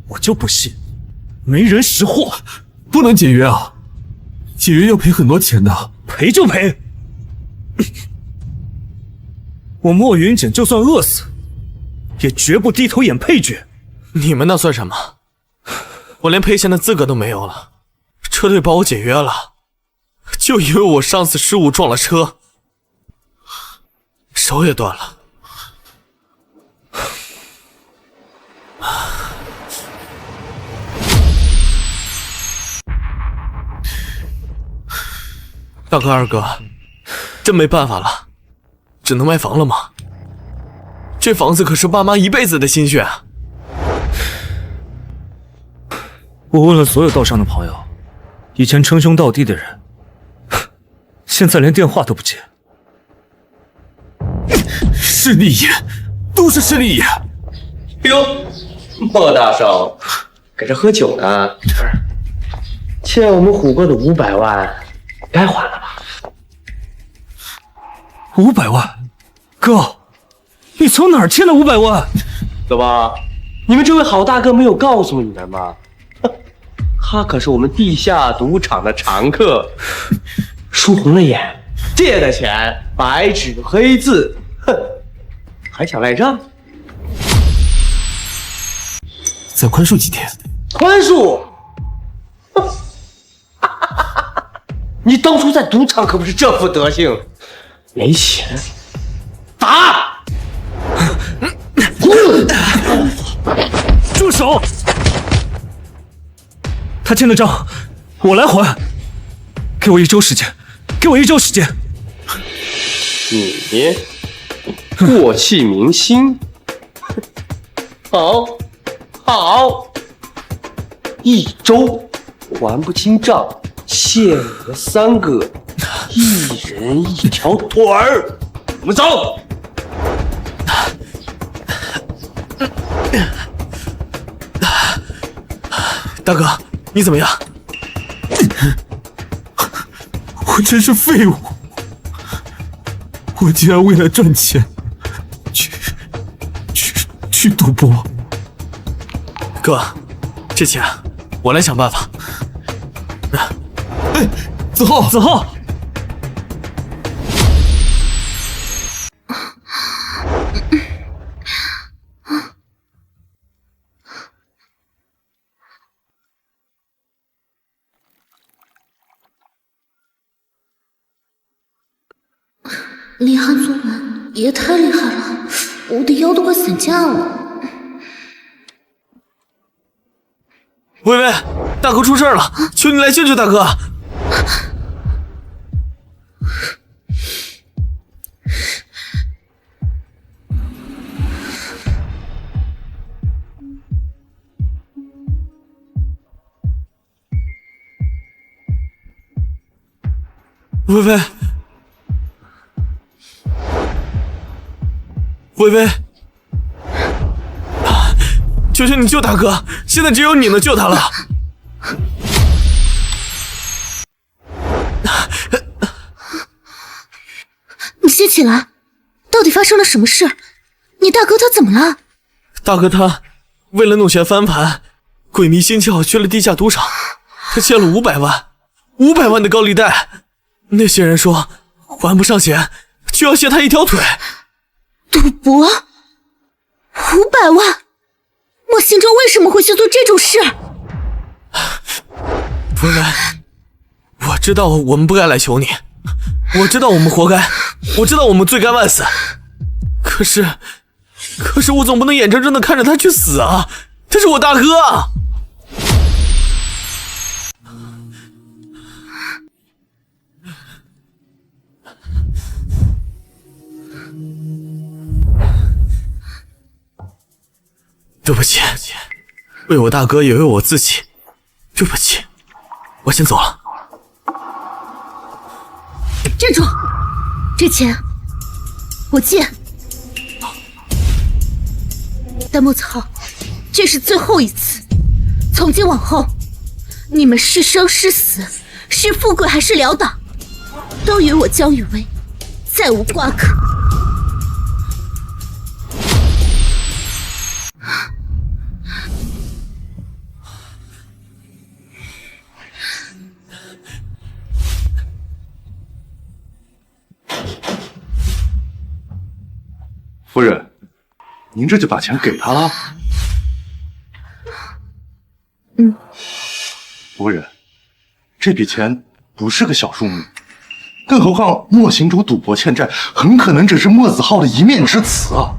我就不信没人识货。不能解约啊，解约要赔很多钱的。赔就赔，我莫云锦就算饿死，也绝不低头演配角。你们那算什么？我连赔钱的资格都没有了。车队把我解约了，就因为我上次失误撞了车，手也断了。大哥二哥，真没办法了，只能卖房了吗？这房子可是爸妈一辈子的心血啊！我问了所有道上的朋友，以前称兄道弟的人，现在连电话都不接。势利眼，都是势利眼。哟，莫大少，搁这喝酒呢？欠我们虎哥的500万，该还了吧？500万，哥，你从哪儿欠的500万？怎么，你们这位好大哥没有告诉你们吗？他可是我们地下赌场的常客，输红了眼，借的钱白纸黑字，哼，还想赖账？再宽恕几天？宽恕？你当初在赌场可不是这副德行，没钱打！手！他欠的账，我来还。给我1周时间，给我1周时间。你过气明星，好，1周还不清账，限我们3个1人1条腿儿。我们走。大哥，你怎么样？我真是废物！我竟然为了赚钱去赌博。哥，这钱我来想办法。哎，子浩，厉害作文也太厉害了，我的腰都快散架了。微微，大哥出事了，求你来救救大哥！微微。微微，求求你救大哥！现在只有你能救他了。你先起来，到底发生了什么事？你大哥他怎么了？大哥他为了弄钱翻盘，鬼迷心窍去了地下赌场，他欠了500万的高利贷。那些人说还不上钱，就要卸他1条腿。赌博500万，莫行舟为什么会去做这种事？微微，我知道我们不该来求你，我知道我们活该，我知道我们罪该万死。可是我总不能眼睁睁的看着他去死啊！他是我大哥啊！对不起，为我大哥也为我自己，对不起，我先走了。站住！这钱我借。但莫子浩，这是最后一次，从今往后，你们是生是死，是富贵还是潦倒，都与我江雨薇再无瓜葛。夫人，您这就把钱给他了？夫人，这笔钱不是个小数目，更何况莫行舟赌博欠债，很可能只是莫子浩的一面之词啊！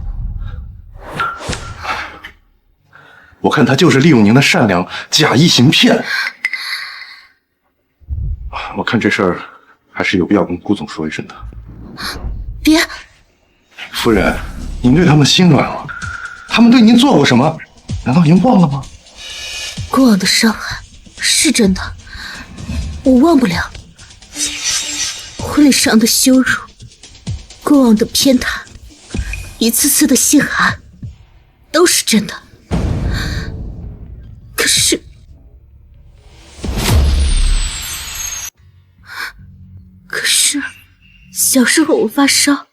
我看他就是利用您的善良，假意行骗。我看这事儿还是有必要跟顾总说一声的。别，夫人，您对他们心软了，他们对您做过什么？难道您忘了吗？过往的伤害是真的，我忘不了。婚礼上的羞辱，过往的偏袒，一次次的心寒，都是真的。可是，小时候我发烧，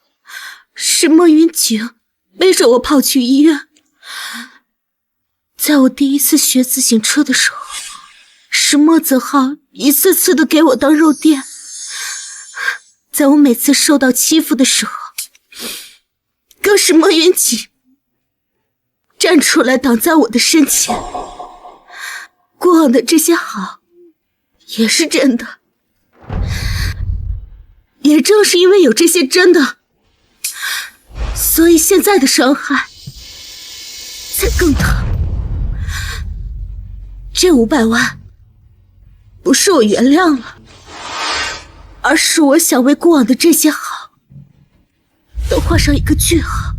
是莫云景背着我跑去医院。在我第一次学自行车的时候，是莫子浩一次次的给我当肉垫。在我每次受到欺负的时候，更是莫云景站出来挡在我的身前。过往的这些好，也是真的。也正是因为有这些真的，所以现在的伤害才更疼。这500万不是我原谅了，而是我想为过往的这些好都画上一个句号。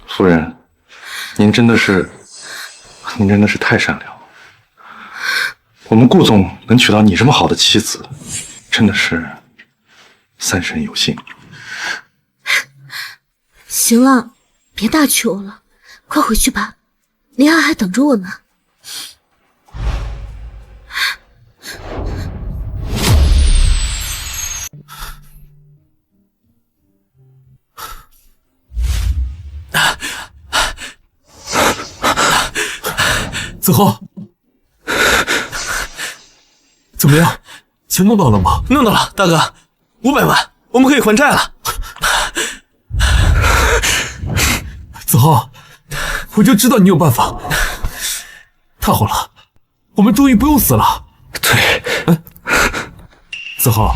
夫人，您真的是太善良了。我们顾总能娶到你这么好的妻子，真的是三生有幸。行了，别大求了，快回去吧，林儿还等着我呢。子豪，怎么样？钱弄到了吗？弄到了，大哥，500万，我们可以还债了。子豪，我就知道你有办法。太好了，我们终于不用死了。对，子豪，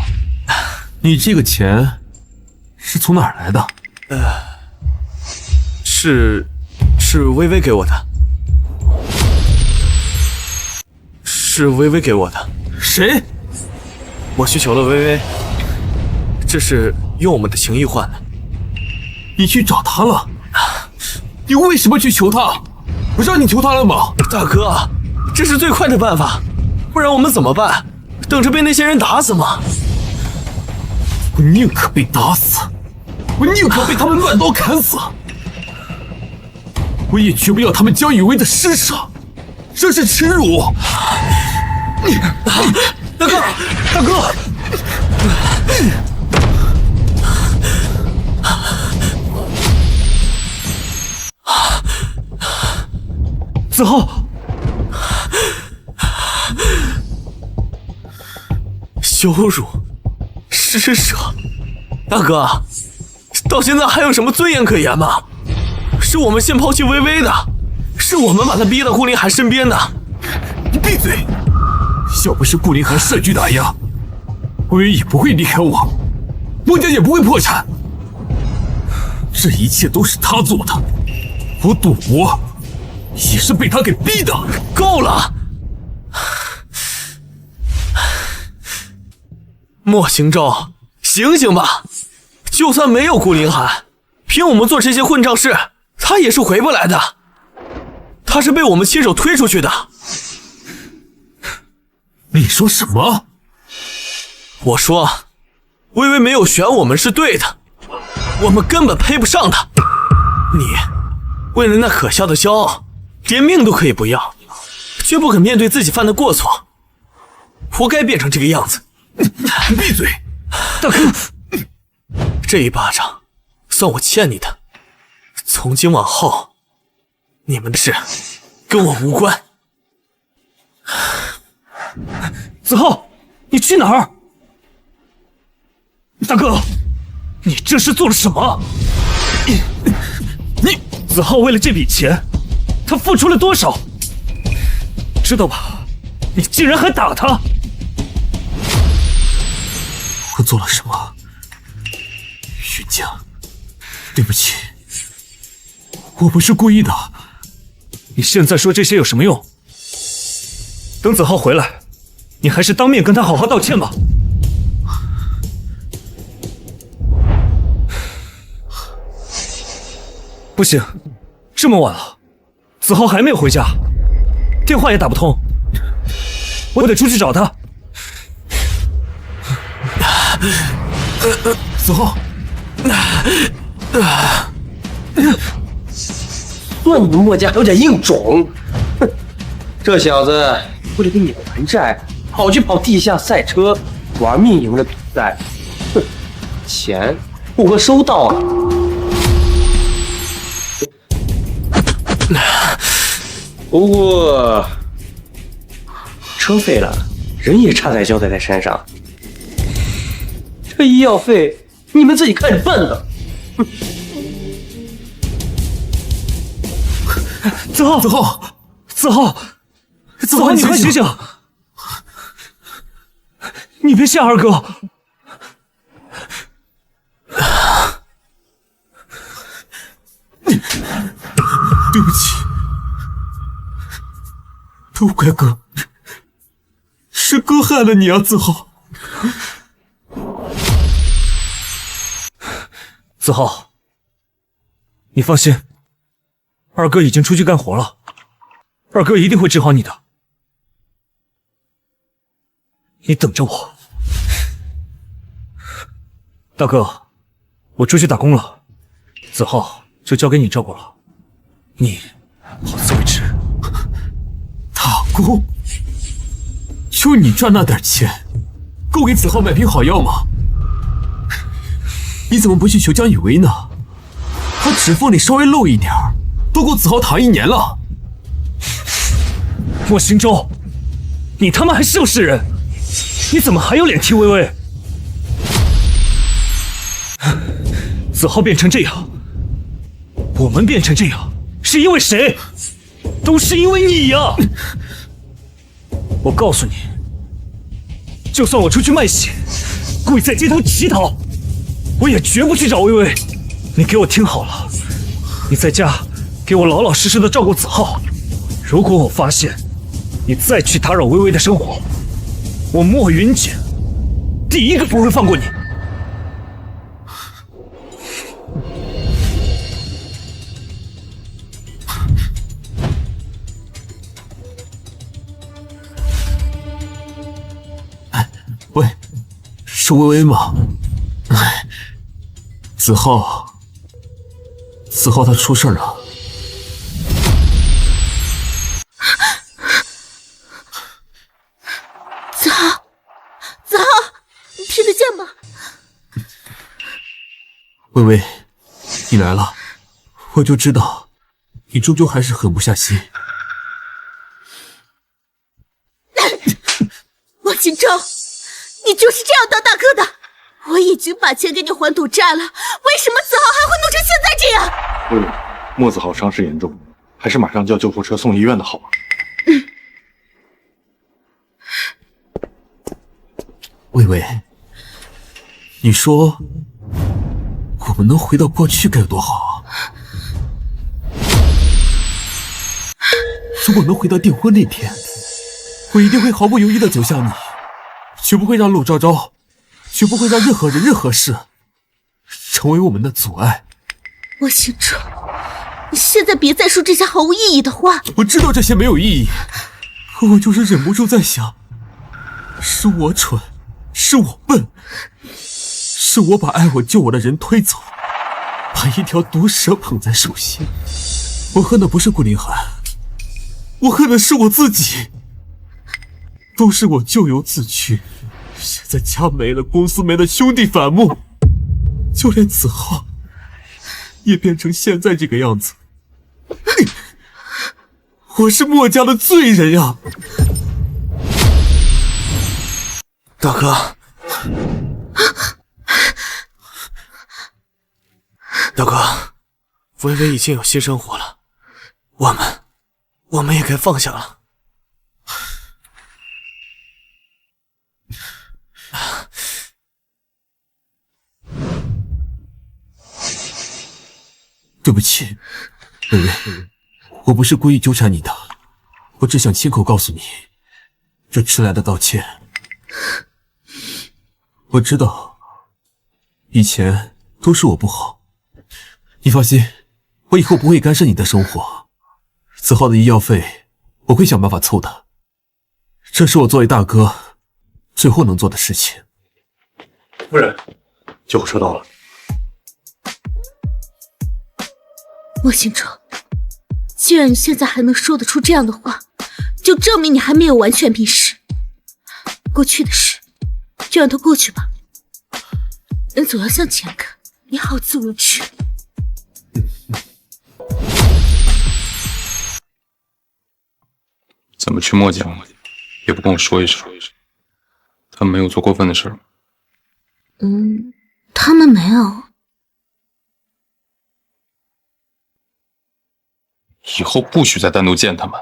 你这个钱是从哪儿来的？是微微给我的。是微微给我的。谁？我去求了微微，这是用我们的情谊换的。你去找他了？你为什么去求他？不让你求他了吗？大哥，这是最快的办法，不然我们怎么办？等着被那些人打死吗？我宁可被打死，我宁可被他们乱刀砍死，我也绝不要他们江雨薇的施舍，这是耻辱！大哥，大哥！子浩，羞辱，施舍，大哥，到现在还有什么尊严可言吗？是我们先抛弃微微的，是我们把她逼到顾凌寒身边的。你闭嘴！要不是顾凌寒设局打压，微微也不会离开我，孟家也不会破产。这一切都是他做的，我赌博也是被他给逼的。够了！莫行舟，醒醒吧！就算没有顾凌寒，凭我们做这些混账事，他也是回不来的。他是被我们亲手推出去的。你说什么？我说，微微没有选我们是对的，我们根本配不上他。你为了那可笑的骄傲，连命都可以不要，却不肯面对自己犯的过错，活该变成这个样子。你闭嘴，大哥！这一巴掌算我欠你的，从今往后，你们的事跟我无关。子浩，你去哪儿？大哥，你这是做了什么？你子浩为了这笔钱，他付出了多少？知道吧？你竟然还打他！我做了什么？云江，对不起，我不是故意的。你现在说这些有什么用？等子浩回来，你还是当面跟他好好道歉吧。不行，这么晚了，子浩还没有回家，电话也打不通，我得出去找他。子浩，算你们墨家有点硬种。哼，这小子为了给你还债，跑地下赛车，玩命赢了比赛。哼，钱我收到了。不过车废了，人也差点交代在身上。这医药费你们自己看着办吧。子浩，子浩，你快醒醒！你别吓二哥。对不起，都怪哥，是哥害了你啊，子浩。子浩，你放心，二哥已经出去干活了，二哥一定会治好你的。你等着我。大哥，我出去打工了，子浩就交给你照顾了，你好自为之。打工？就你赚那点钱，够给子浩买瓶好药吗？你怎么不去求江雨薇呢？他指缝里稍微漏一点，都够子浩躺1年了。莫行舟，你他妈还是不是人？你怎么还有脸踢薇薇？子浩变成这样，我们变成这样，是因为谁？都是因为你呀！我告诉你，就算我出去卖血，跪在街头乞讨，我也绝不去找薇薇。你给我听好了，你在家给我老老实实的照顾子浩。如果我发现你再去打扰薇薇的生活，我莫云锦第一个不会放过你。喂，是薇薇吗？子浩他出事了。子浩，你听得见吗？薇薇，你来了，我就知道你终究还是狠不下心。莫行舟，你就是这样当大哥的？我已经把钱给你还赌债了，为什么子浩还会弄成现在这样？薇薇，莫子浩伤势严重，还是马上叫救护车送医院的好。薇薇，你说我们能回到过去该有多好啊！如果能回到订婚那天，我一定会毫不犹豫地走向你，绝不会让陆昭昭，绝不会让任何人任何事成为我们的阻碍。莫行舟，你现在别再说这些毫无意义的话。我知道这些没有意义，可我就是忍不住在想，是我蠢，是我笨，是我把爱我救我的人推走，把一条毒蛇捧在手心。我恨的不是顾凌寒，我恨的是我自己。都是我咎由自取，现在家没了，公司没了，兄弟反目，就连子浩也变成现在这个样子。我是墨家的罪人呀！大哥，大哥，薇薇已经有新生活了，我们也该放下了。对不起，薇薇，我不是故意纠缠你的，我只想亲口告诉你，这迟来的道歉。我知道，以前都是我不好，你放心，我以后不会干涉你的生活。子浩的医药费我会想办法凑的，这是我作为大哥最后能做的事情。夫人，救护车到了。莫行舟，既然你现在还能说得出这样的话，就证明你还没有完全迷失。过去的事就让它过去吧，人总要向前看，你好自为之。怎么去墨家也不跟我说一声？他们没有做过分的事吗？他们没有。以后不许再单独见他们，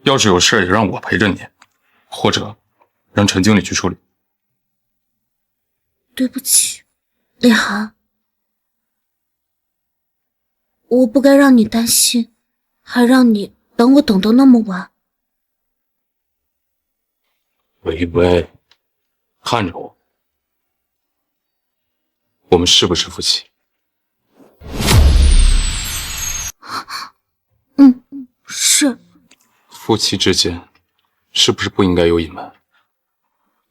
要是有事也让我陪着你，或者让陈经理去处理。对不起，李涵，我不该让你担心，还让你等我等到那么晚。微微，看着我，我们是不是夫妻？是。夫妻之间，是不是不应该有隐瞒？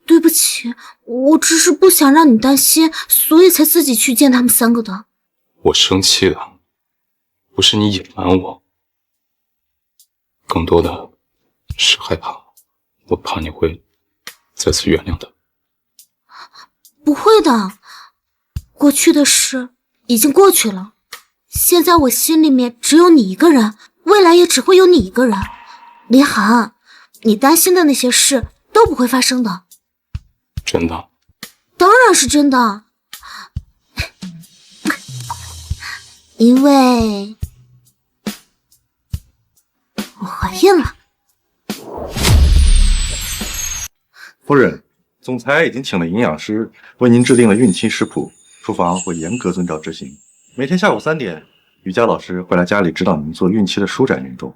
对不起，我只是不想让你担心，所以才自己去见他们3个的。我生气的不是你隐瞒我，更多的是害怕，我怕你会再次原谅他。不会的，过去的事已经过去了，现在我心里面只有你一个人，未来也只会有你一个人。林寒，你担心的那些事都不会发生的。真的？当然是真的，因为我怀孕了。夫人，总裁已经请了营养师为您制定了孕期食谱，厨房会严格遵照执行。每天下午3点，瑜伽老师会来家里指导您做孕期的舒展运动，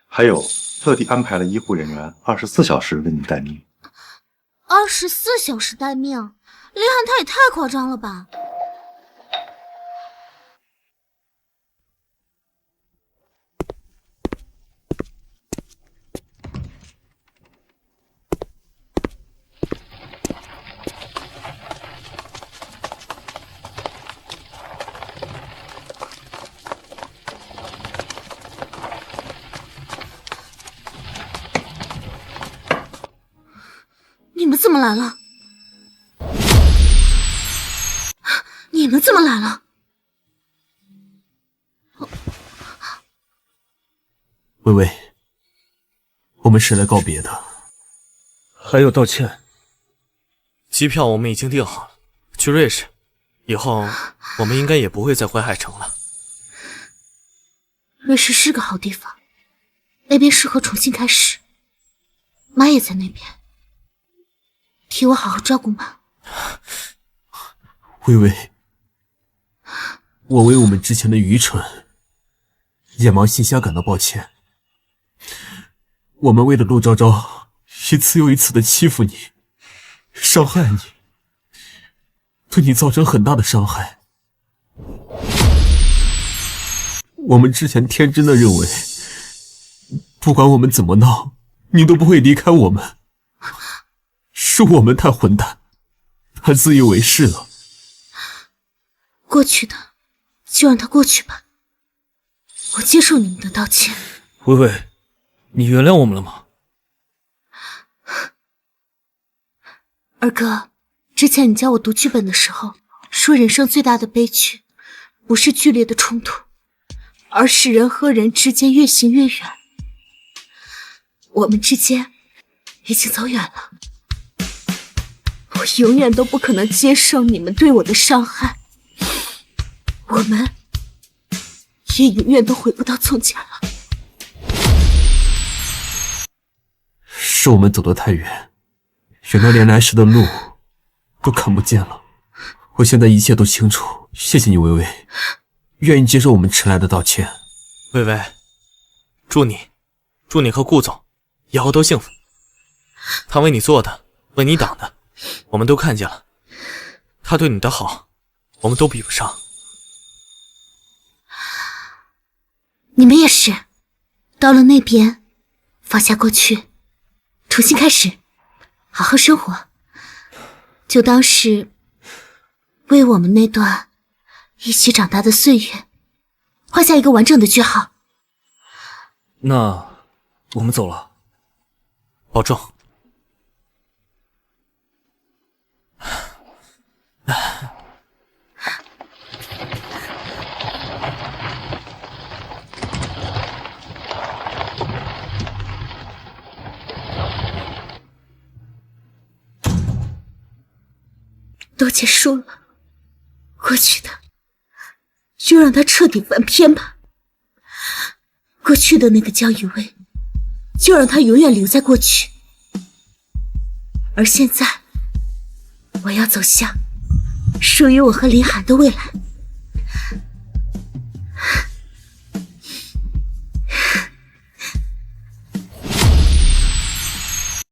还有特地安排了医护人员24小时为您待命。24小时待命，林寒他也太夸张了吧！你们怎么来了？你们怎么来了？微微，我们是来告别的，还有道歉。机票我们已经订好了，去瑞士，以后我们应该也不会再回海城了。瑞士是个好地方，那边适合重新开始。妈也在那边，替我好好照顾妈。微微，我为我们之前的愚蠢、眼盲心瞎感到抱歉。我们为了陆昭昭，一次又一次的欺负你，伤害你，对你造成很大的伤害。我们之前天真的认为，不管我们怎么闹，你都不会离开我们。是我们太混蛋，太自以为是了。过去的就让它过去吧，我接受你们的道歉。微微，你原谅我们了吗？二哥，之前你教我读剧本的时候，说人生最大的悲剧，不是剧烈的冲突，而是人和人之间越行越远。我们之间已经走远了，我永远都不可能接受你们对我的伤害，我们也永远都回不到从前了。是我们走得太远，远到连来时的路都看不见了。我现在一切都清楚，谢谢你，微微，愿意接受我们迟来的道歉。微微，祝你和顾总以后都幸福。他为你做的，为你挡的，我们都看见了。他对你的好，我们都比不上。你们也是，到了那边，放下过去，重新开始，好好生活，就当是为我们那段一起长大的岁月画下一个完整的句号。那我们走了，保重。都结束了，过去的就让它彻底翻篇吧。过去的那个江雨薇，就让它永远留在过去。而现在，我要走向属于我和林寒的未来。